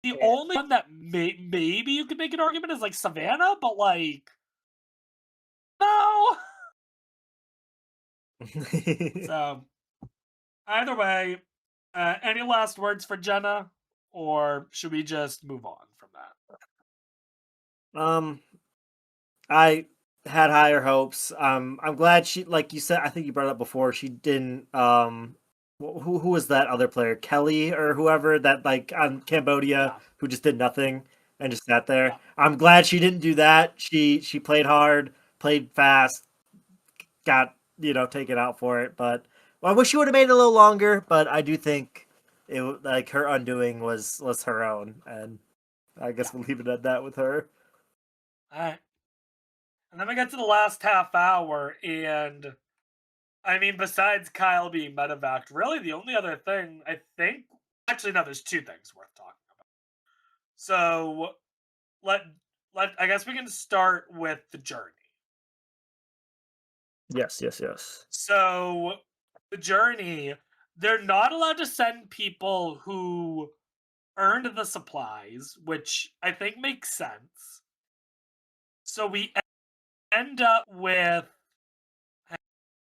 the only one that maybe you could make an argument is like Savannah, but like, no. So either way, Any last words for Jenna, or should we just move on from that? Um, I had higher hopes. I'm glad she, like you said, I think you brought it up before. She didn't. Who was that other player, Kelly or whoever that like on Cambodia Yeah, who just did nothing and just sat yeah. there. I'm glad she didn't do that. She played hard, played fast, got taken out for it. But well, I wish she would have made it a little longer. But I do think like her undoing was her own, and I Yeah. guess we'll leave it at that with her. All right. And then we get to the last half hour, and I mean, besides Kyle being medevaced, really the only other thing I think, actually, no, there's two things worth talking about. So let I guess we can start with the journey. Yes, yes, yes. So the journey, they're not allowed to send people who earned the supplies, which I think makes sense. So we end up with,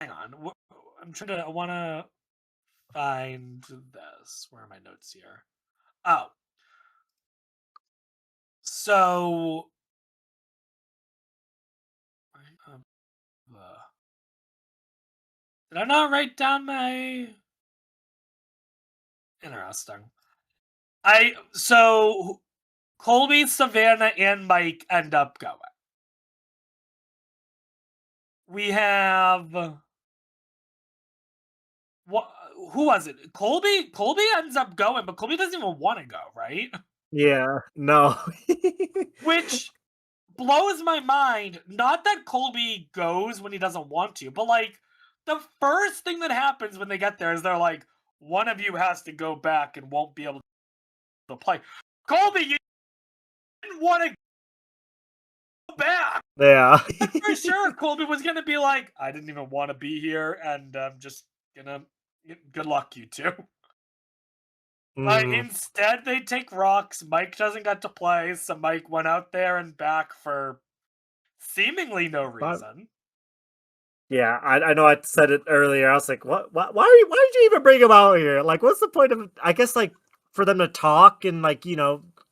hang on, I'm trying to, I want to find this. Where are my notes here? Oh, so uh, did I not write down my? Interesting. So Colby, Savannah, and Mike end up going. We have what? Who was it? Colby. Colby ends up going, but Colby doesn't even want to go, right? Yeah, no. Which blows my mind. Not that Colby goes when he doesn't want to, but like the first thing that happens when they get there is they're like, one of you has to go back and won't be able to play. Colby, you didn't want to go back. Yeah. For sure, Colby was gonna be like, I didn't even want to be here, and I'm just gonna. Good luck, you two. But Mm, instead, they take rocks. Mike doesn't get to play, so Mike went out there and back for seemingly no but reason. yeah, I know I said it earlier. I was like, what? Why did you even bring him out here? Like, what's the point of? I guess like for them to talk and like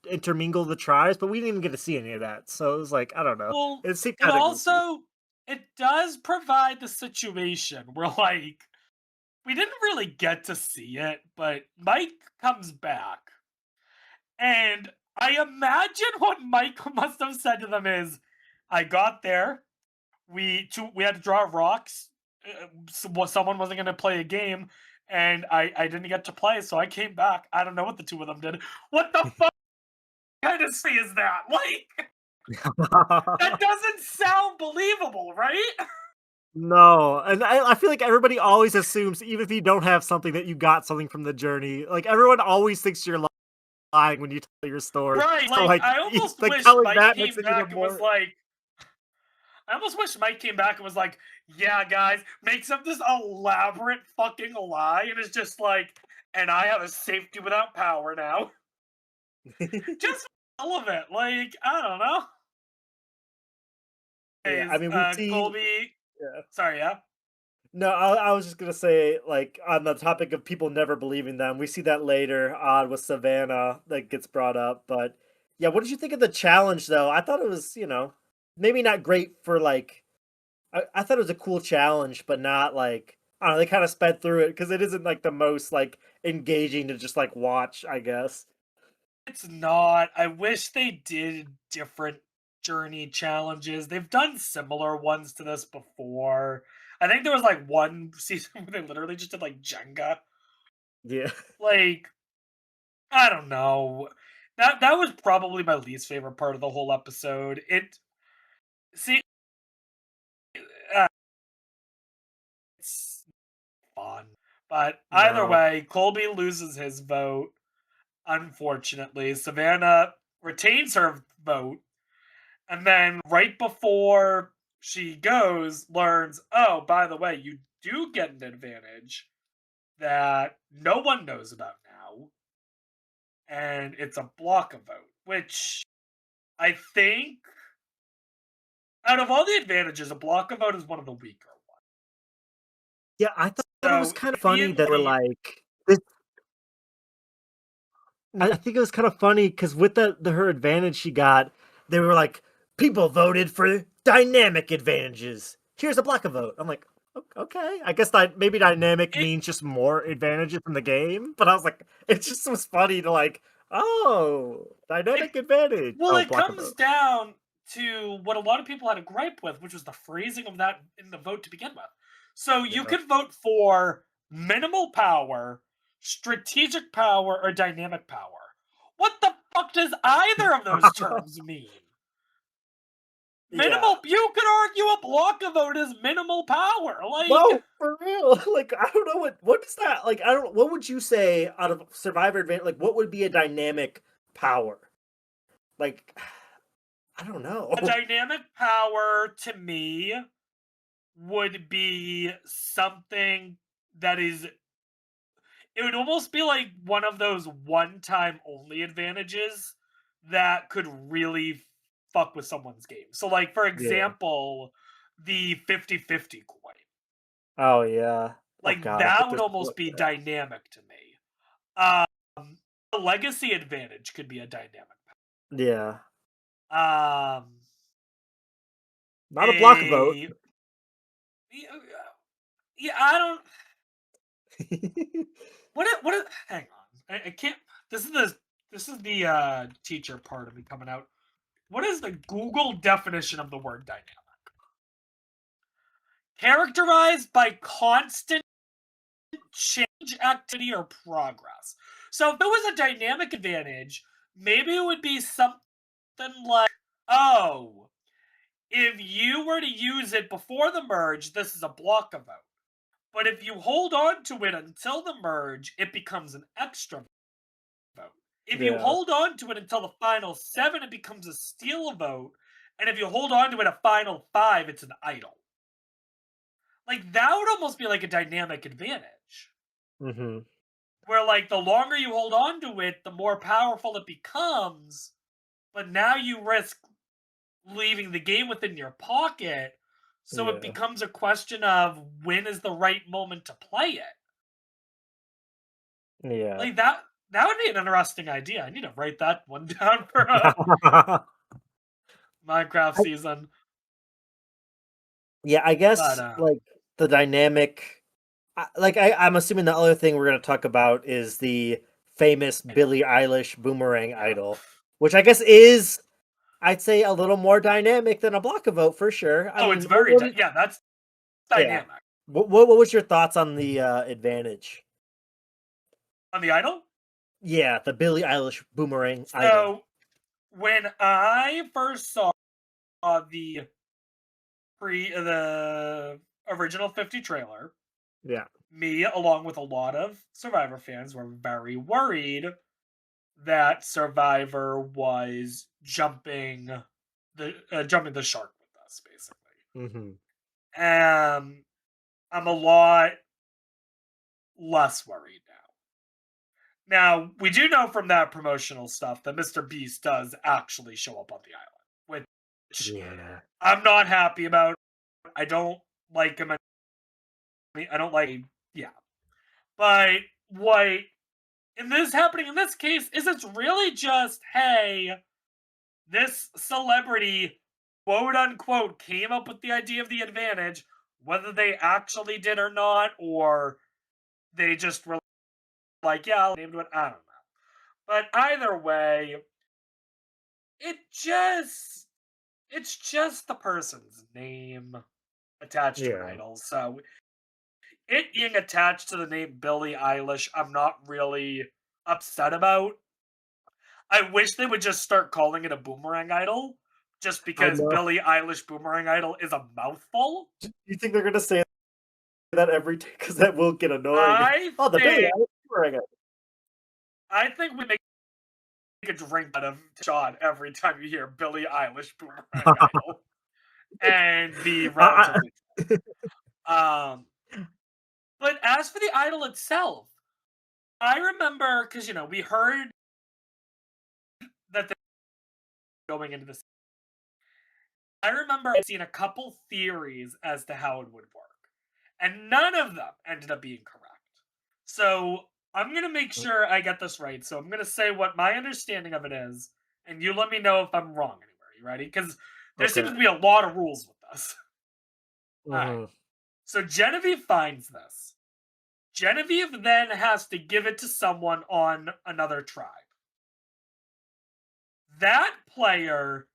intermingle the tribes, but we didn't even get to see any of that. So it was like, I don't know. Well, It seemed it kind of goofy. also it does provide the situation where like we didn't really get to see it, but Mike comes back, and I imagine what Mike must have said to them is, "I got there. We had to draw rocks. Someone wasn't going to play a game, and I didn't get to play, so I came back. I don't know what the two of them did. What the fuck kind of say is that? Like that doesn't sound believable, right? No, and I feel like everybody always assumes, even if you don't have something, that you got something from the journey. Like everyone always thinks you're lying when you tell your story. Right. So Like like, I almost like wish telling Mike that makes came it back even and was more. like, I almost wish Mike came back and was like, yeah, guys, makes up this elaborate fucking lie, and is just like, and I have a safety without power now. Just all of it. Like, I don't know. Yeah, I Anyways, mean, we see. Colby. Yeah. Sorry, yeah. No, I was just gonna say, like, on the topic of people never believing them, we see that later on with Savannah that gets brought up. But yeah, what did you think of the challenge, though? I thought it was, maybe not great for like. I thought it was a cool challenge, but not like I don't know. They kind of sped through it because it isn't like the most like engaging to just like watch, I guess. It's not. I wish they did different journey challenges. They've done similar ones to this before. I think there was like one season where they literally just did like Jenga. Yeah. Like, I don't know. That was probably my least favorite part of the whole episode. It see uh, it's fun. But either No. way, Colby loses his vote. Unfortunately, Savannah retains her vote, and then right before she goes, learns, oh, by the way, you do get an advantage that no one knows about now, and it's a block a vote, which I think out of all the advantages, a block a vote is one of the weaker ones. Yeah, I thought it was So kind of me funny and that we're Lee, like I think it was kind of funny because with the her advantage she got, they were like, people voted for dynamic advantages. Here's a block a vote. I'm like, okay, I guess that maybe dynamic It means just more advantages from the game. But I was like, it just was funny to like, oh, it dynamic advantage. well, Oh, it block a comes vote. down to what a lot of people had a gripe with, which was the phrasing of that in the vote to begin with. So you Yeah. could vote for minimal power, strategic power, or dynamic power. What the fuck does either of those terms mean? Yeah. Minimal, you could argue a block of vote is minimal power. Like, No, for real. Like I don't know what is that? Like I don't what would you say out of Survivor Advantage? Like what would be a dynamic power? Like I don't a know. dynamic power to me would be something that is, it would almost be like one of those one time only advantages that could really fuck with someone's game. So, like, for Yeah. example, the 50-50 coin. Oh yeah. Oh Like, god, I that think would there's almost be dynamic to me. The legacy advantage could be a dynamic. yeah. Um, Not a block vote. a yeah, yeah, I don't. Hang on, I can't. This is the teacher part of me coming out. What is the Google definition of the word dynamic? Characterized by constant change, activity, or progress. So if it was a dynamic advantage, maybe it would be something like, oh, if you were to use it before the merge, this is a block of vote. But if you hold on to it until the merge, it becomes an extra vote. If you Yeah. hold on to it until the final 7, it becomes a steal vote. And if you hold on to it a final 5, it's an idle. Like, that would almost be like a dynamic advantage. Mhm. Where, like, the longer you hold on to it, the more powerful it becomes. But now you risk leaving the game within your pocket. So it Yeah. becomes a question of when is the right moment to play it. Yeah. Like, that would be an interesting idea. I need to write that one down for a Minecraft I, season. yeah, I But guess like the dynamic I'm assuming the other thing we're going to talk about is the famous idol. Billie Eilish boomerang Yeah. idol, which I guess is I'd say a little more dynamic than a block a vote for sure. I Oh, it's mean, very yeah, that's yeah. dynamic. What was your thoughts on the idvantage? On the idol? Yeah, the Billie Eilish boomerang idol. So when I first saw the the original 50 trailer, Yeah. me along with a lot of Survivor fans were very worried that Survivor was jumping the shark with us, basically. Hmm. I'm a lot less worried now. Now, we do know from that promotional stuff that Mr. Beast does actually show up on the island, which Yeah. I'm not happy about. I don't like him. I don't like, yeah. But what in this happening in this case is it's really just, hey, this celebrity, quote unquote, came up with the idea of the advantage, whether they actually did or not, or they just were like, yeah, I'll name it. I don't know. But either way, it just it's just the person's name attached to an Yeah. idol. So it being attached to the name Billie Eilish, I'm not really upset about. I wish they would just start calling it a boomerang idol, just I because know. Billie Eilish boomerang idol is a mouthful. You think they're gonna say that every day because that will get annoying? I Oh, the Billie think Eilish boomerang. I think we make a drink out of shot every time you hear Billie Eilish boomerang idol and be I, relatively. Um, but as for the idol itself, I remember because we heard that they're going into this. I remember seeing a couple theories as to how it would work, and none of them ended up being correct. So I'm gonna make sure I get this right. So I'm gonna say what my understanding of it is, and you let me know if I'm wrong anywhere. You ready? Because there seems Okay. to be a lot of rules with this. All right. Hmm. So Genevieve finds this. Genevieve then has to give it to someone on another tribe. That player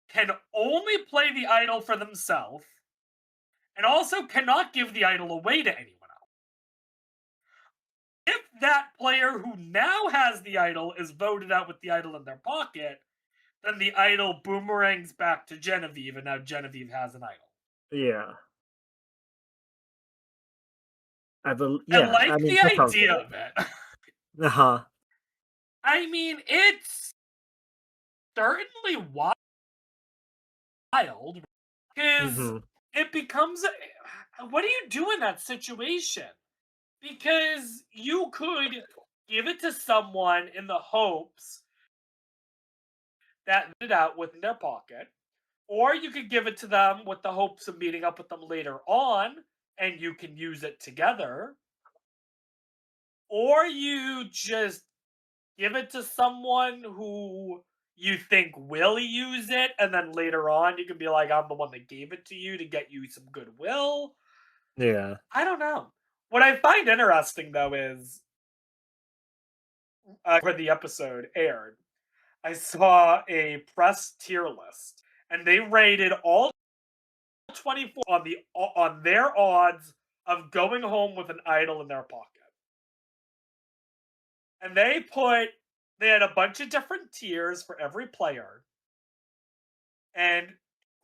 can only play the idol for themselves and also cannot give the idol away to anyone else. If that player who now has the idol is voted out with the idol in their pocket, then the idol boomerangs back to Genevieve, and now Genevieve has an idol. Yeah. I Yeah. I like mean, the that sounds idea good. of it. Uh huh. I mean, it's certainly wild because Hmm. it becomes what do you do in that situation? Because you could give it to someone in the hopes that it out within their pocket, or you could give it to them with the hopes of meeting up with them later on and you can use it together, or you just give it to someone who you think will use it, and then later on you can be like, I'm the one that gave it to you to get you some goodwill. Yeah. I don't know. What I find interesting though is where the episode aired, I saw a press tier list, and they rated all 24 on their odds of going home with an idol in their pocket. And they had a bunch of different tiers for every player. And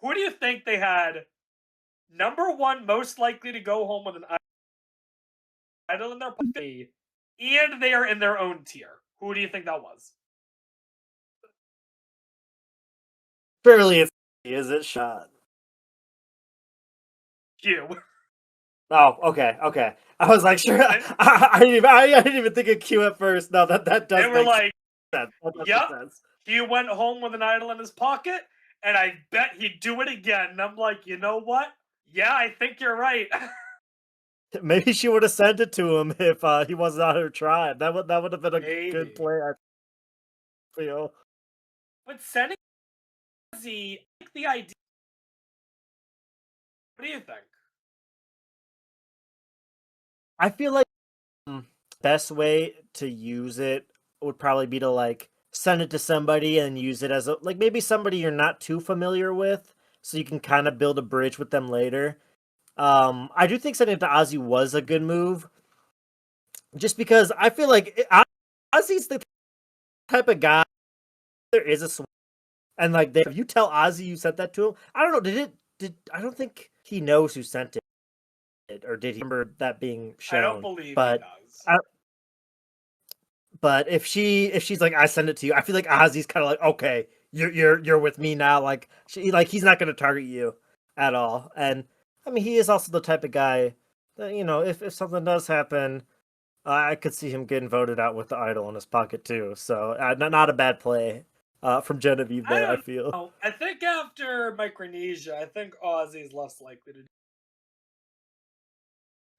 who do you think they had number one most likely to go home with an idol in their pocket, and they are in their own tier? Who do you think that was? Fairly, is it shot? You. Oh, okay, okay. I was like, sure. they, I didn't even think of Q at first. No, that they does were make like, sense. That does make yep, sense. he went home with an idol in his pocket, and I bet he'd do it again. And I'm like, you know what? Yeah, I think you're right. Maybe she would have sent it to him if he wasn't on her tribe. That would have been a good Maybe. play. I feel. But sending Z, I like the idea. What do you think? I feel like best way to use it would probably be to like send it to somebody and use it as a like maybe somebody you're not too familiar with, so you can kind of build a bridge with them later. I do think sending it to Ozzy was a good move, just because I feel like Ozzy's the type of guy. There is a and like if you tell Ozzy you sent that to him, I don't know. Did I don't think he knows who sent it, or did he remember that being I don't shown? believe he But does. But if she's like, I send it to you, I feel like Ozzy's kind of like, okay, you're with me now. Like he's not gonna target you at all. And I mean, he is also the type of guy that, if something does happen, I could see him getting voted out with the idol in his pocket too. So not a bad play from Genevieve I there. I don't feel. know. I think after Micronesia, I think Ozzy's less likely to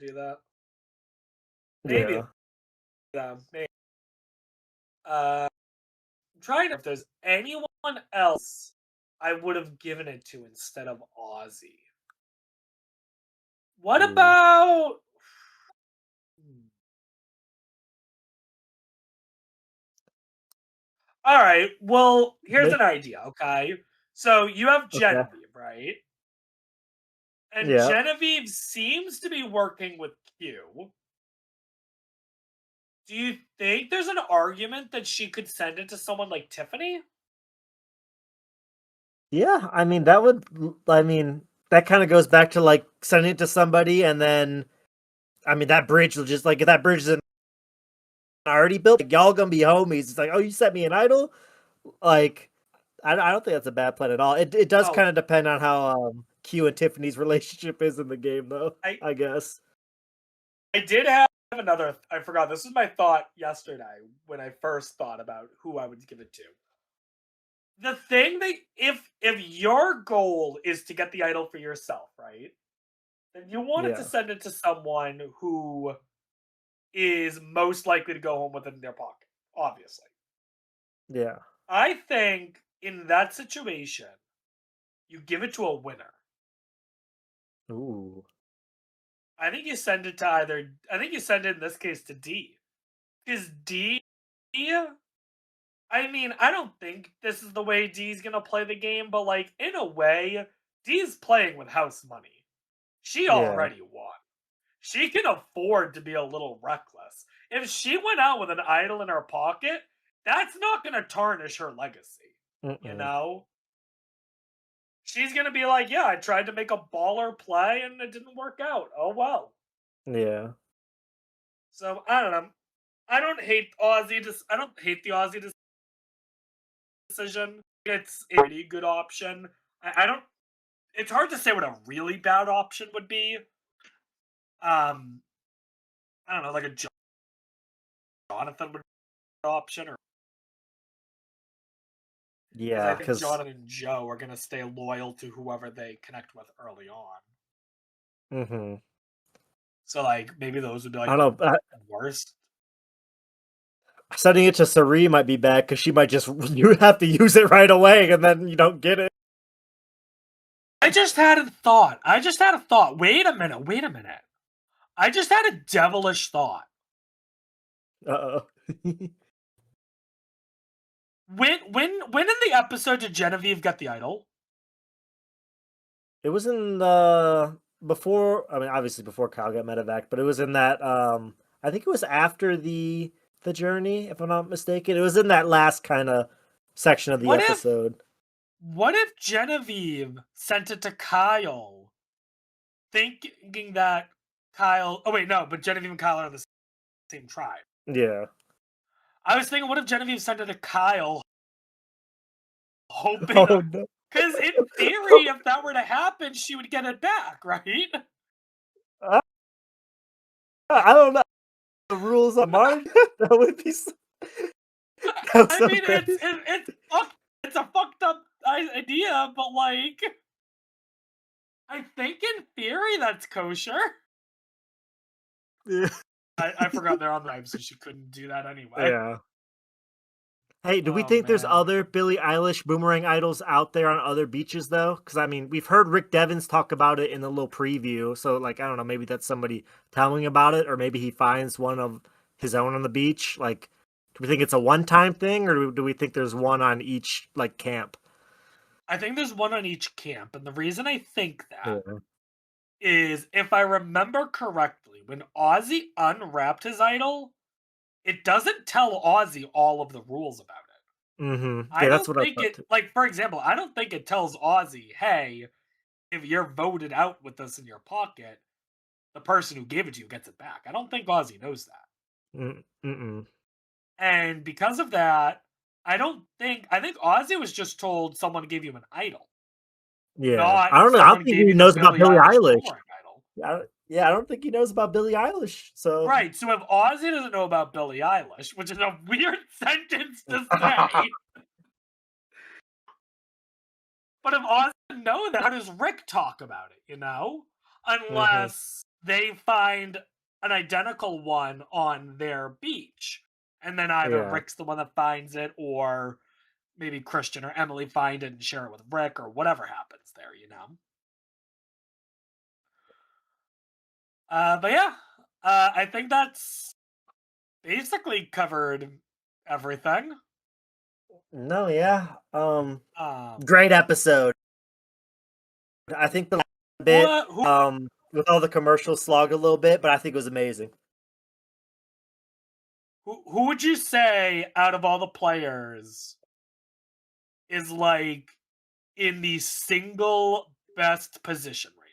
do that. Maybe Yeah. them. Maybe. I'm trying to if there's anyone else I would have given it to instead of Ozzy. What Mm. about? All right. Well, here's Me? an idea. Okay. So you have Okay. Genevieve, right? And Yeah. Genevieve seems to be working with Q. Do you think there's an argument that she could send it to someone like Tiffany? Yeah. I mean, that would. I mean, that kind of goes back to like sending it to somebody, and then I mean that bridge will just like if that bridge isn't already built, like, y'all gonna be homies. It's like, oh, you sent me an idol. Like, I don't think that's a bad plan at all. It does Oh, kind of depend on how Q and Tiffany's relationship is in the game, though. I I guess. I did have another. I forgot. This was my thought yesterday when I first thought about who I would give it to. The thing that if your goal is to get the idol for yourself, right? Then you wanted to Yeah. send it to someone who is most likely to go home with it in their pocket, obviously. Yeah. I think in that situation, you give it to a winner. Ooh. I think you send it to either. I think you send it in this case to D, because D. I mean, I don't think this is the way D's gonna play the game, but like in a way, D's playing with house money. She Yeah. already won. She can afford to be a little reckless. If she went out with an idol in her pocket, that's not gonna tarnish her legacy. You Mm-mm. know? She's gonna be like, yeah, I tried to make a baller play and it didn't work out. Oh well. Yeah. So I don't know. I don't hate Aussie. I don't hate the Aussie decision. It's a pretty good option. I don't. It's hard to say what a really bad option would be. I don't know, like a Jonathan would be an option, or because Yeah. I think Because. Jonathan and Joe are gonna stay loyal to whoever they connect with early on. Mm-hmm. So like maybe those would be I like don't know. the worst. Sending it to Sari might be bad because she might just you have to use it right away and then you don't get it. I just had a thought. Wait a minute. I just had a devilish thought. Uh-oh. When in the episode did Genevieve get the idol? It was in the before. I mean, obviously before Kyle got medevac, but it was in that. I think it was after the journey, if I'm not mistaken. It was in that last kind of section of the What if episode. what if Genevieve sent it to Kyle, thinking that Kyle? Oh wait, no, but Genevieve and Kyle are the same tribe. Yeah. I was thinking, what if Genevieve sent it to Kyle, hoping? Oh no. Because in theory, if that were to happen, she would get it back, right? I don't know the rules on Mars. That would be. That's I so mean, crazy. it's a fucked up idea, but like, I think in theory that's kosher. Yeah. I forgot they're on the live, so she couldn't do that anyway. Yeah. Hey, do we Oh think there's man. other Billie Eilish boomerang idols out there on other beaches though? Because I mean, we've heard Rick Devens talk about it in a little preview. So like, I don't know, maybe that's somebody telling about it, or maybe he finds one of his own on the beach. Like, do we think it's a one-time thing, or do we think there's one on each like camp? I think there's one on each camp, and the reason I think that Yeah. is, if I remember correctly, when Ozzy unwrapped his idol, it doesn't tell Ozzy all of the rules about it. Mm-hmm. I Yeah, that's don't what I think thought it, too. like, for example, I don't think it tells Ozzy, hey, if you're voted out with this in your pocket, the person who gave it to you gets it back. I don't think Ozzy knows that. Mm-mm. And because of that, I think Ozzy was just told someone gave you an idol, Yeah, not I don't know. I don't someone think gave he you the knows about Billie Billie Eilish Eilish. boomerang idol. Yeah, I don't think he knows about Billie Eilish. So Right. So if Ozzy doesn't know about Billie Eilish, which is a weird sentence to say, but if Ozzy doesn't know that, how does Rick talk about it, you know? Mhm. Unless they find an identical one on their beach. And then either Yeah. Rick's the one that finds it, or maybe Christian or Emily find it and share it with Rick, or whatever happens there, you know? But yeah, I think that's basically covered everything. No, yeah. Um, Great episode. I think the last who, bit, who with all the commercial slog a little bit, but I think it was amazing. who would you say out of all the players is like in the single best position right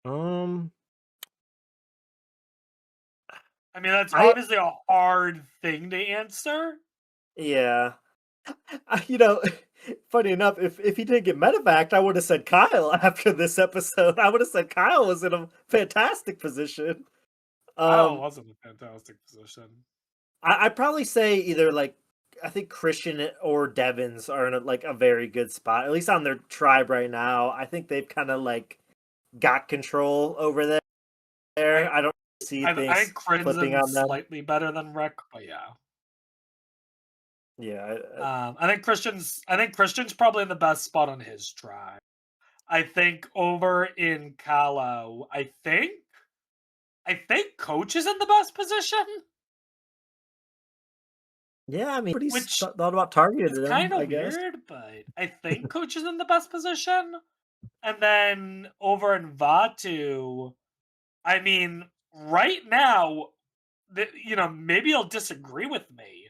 Um, now? I mean, that's I obviously a hard thing to answer. yeah. You know, funny enough, if he didn't get medevaced, I would have said Kyle after this episode. I would have said Kyle was in a fantastic position. Kyle Um, was in a fantastic position. I'd probably say either like I think Christian or Devins are in like a very good spot, at least on their tribe right now. I think they've kind of like got control over there. I I don't see I things think flipping on Crimson's them. slightly better than Rick, but yeah. Yeah, I think Christian's probably in the best spot on his tribe. I think over in Callow, I think Coach is in the best position, yeah. I mean, pretty which thought about targeted is him, kind I of guess. weird, but I think Coach is in the best position. And then over in Vatu, I mean, right now, maybe you'll disagree with me.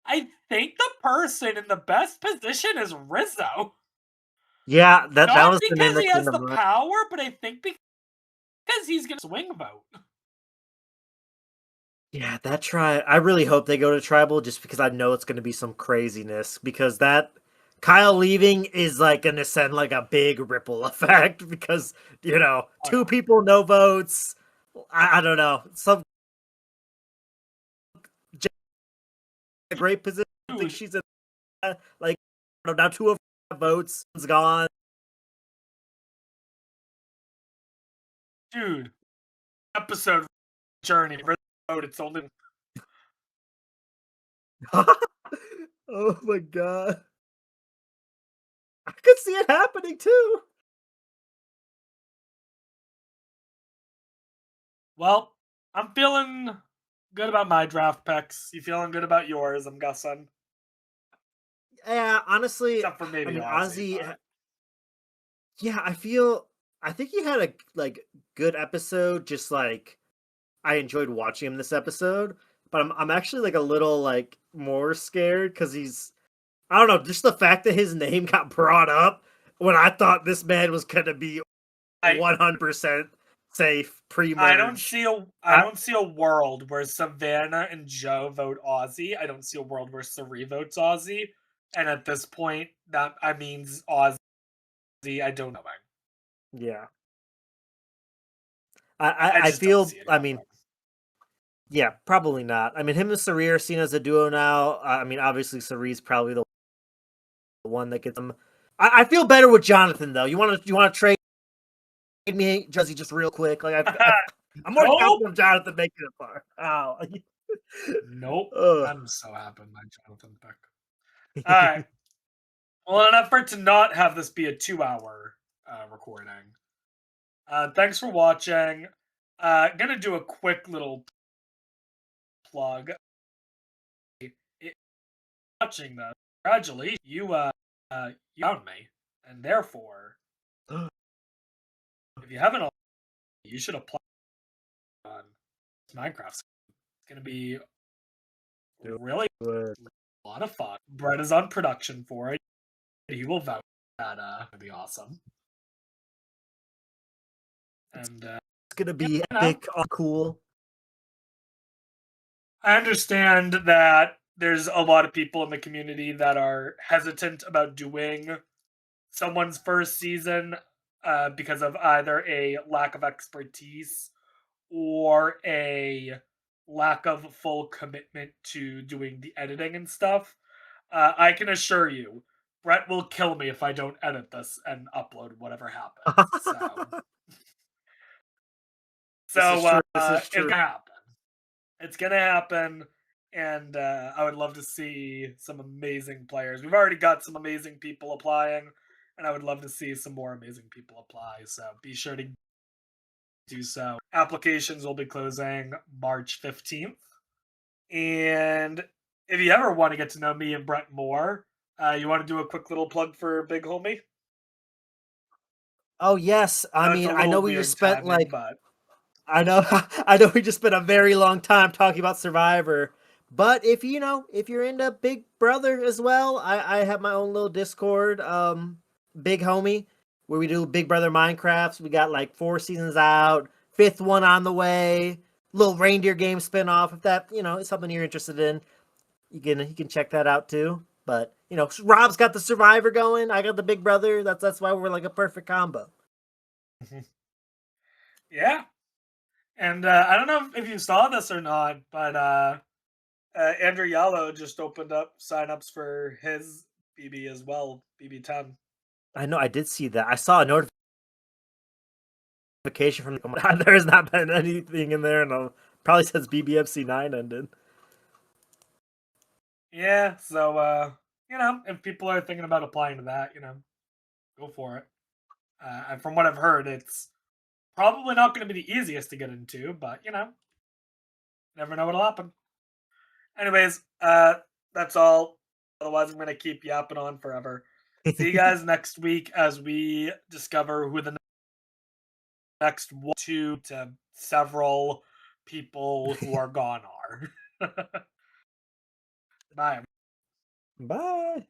I think the person in the best position is Rizzo. Yeah, that Not was the name because that he came has to the mind. power, but I think because he's going to swing vote. Yeah, I really hope they go to tribal just because I know it's going to be some craziness because that Kyle leaving is like going to send like a big ripple effect because, Oh, two yeah. people, no votes. I don't know. Some a great position. I think Dude, she's in like I don't know, now two of her votes is gone. dude, episode journey. Vote. It's only Oh my god. I could see it happening too. well. I'm feeling good about my draft picks. You feeling good about yours? I'm guessing, Yeah, honestly, except for I maybe mean Ozzy. Ozzy. Yeah, I think he had a good episode. Just like I enjoyed watching him this episode, but I'm actually like a little like more scared because I don't know, just the fact that his name got brought up when I thought this man was gonna be I 100% safe I don't pre-merge. see a I I, don't see a world where Savannah and Joe vote Ozzy. I don't see a world where Sari votes Ozzy. And at this point, that means Ozzy. I don't know. yeah, I I just don't feel. see it I mean, happening. yeah, probably not. I mean, him and Sari are seen as a duo now. I mean, obviously Sari's probably the one that gets him. I feel better with Jonathan though. You want to trade me, Jesse, just real quick? Like I'm more Nope. confident of Jonathan making it far. Ow. Nope. Ugh. I'm so happy with my Jonathan pick. All right. Well, enough for it to not have this be a 2-hour recording. Thanks for watching. Gonna do a quick little plug. Watching this, congratulations, you found me, and therefore, if you haven't, you should apply on Minecraft. It's gonna be Do really it. a lot of fun. Brett is on production for it. He will vouch that it'll be awesome. And It's gonna be you know, epic, cool. I understand that there's a lot of people in the community that are hesitant about doing someone's first season because of either a lack of expertise or a lack of full commitment to doing the editing and stuff. I can assure you, Brett will kill me if I don't edit this and upload whatever happens. This is So true. This is it's true. gonna happen. It's gonna happen, and I would love to see some amazing players. We've already got some amazing people applying, and I would love to see some more amazing people apply. So be sure to do so. Applications will be closing March 15th. And if you ever want to get to know me and Brett more, you want to do a quick little plug for Big Homie? Oh yes. I I know it's mean, a I know little we just weird spent timing, like but I know I know we just spent a very long time talking about Survivor. But if you're into Big Brother as well, I have my own little Discord, Big Homie, where we do Big Brother Minecrafts. We got like 4 seasons out, fifth one on the way. Little reindeer game spinoff. If that is something you're interested in, you can check that out too. But Rob's got the Survivor going. I got the Big Brother. That's why we're like a perfect combo. yeah. And I don't know if you saw this or not, but Andrew Yallo just opened up signups for his BB as well, BB10. I know I did see that. I saw a notification notification from. Oh my God, there's not been anything in there, and probably says BBFC 9 ended. Yeah, so if people are thinking about applying to that, go for it. And from what I've heard, it's probably not going to be the easiest to get into, but never know what'll happen. Anyways, that's all. Otherwise, I'm going to keep yapping on forever. See you guys next week as we discover who the next one to several people who are gone are. Bye. Bye.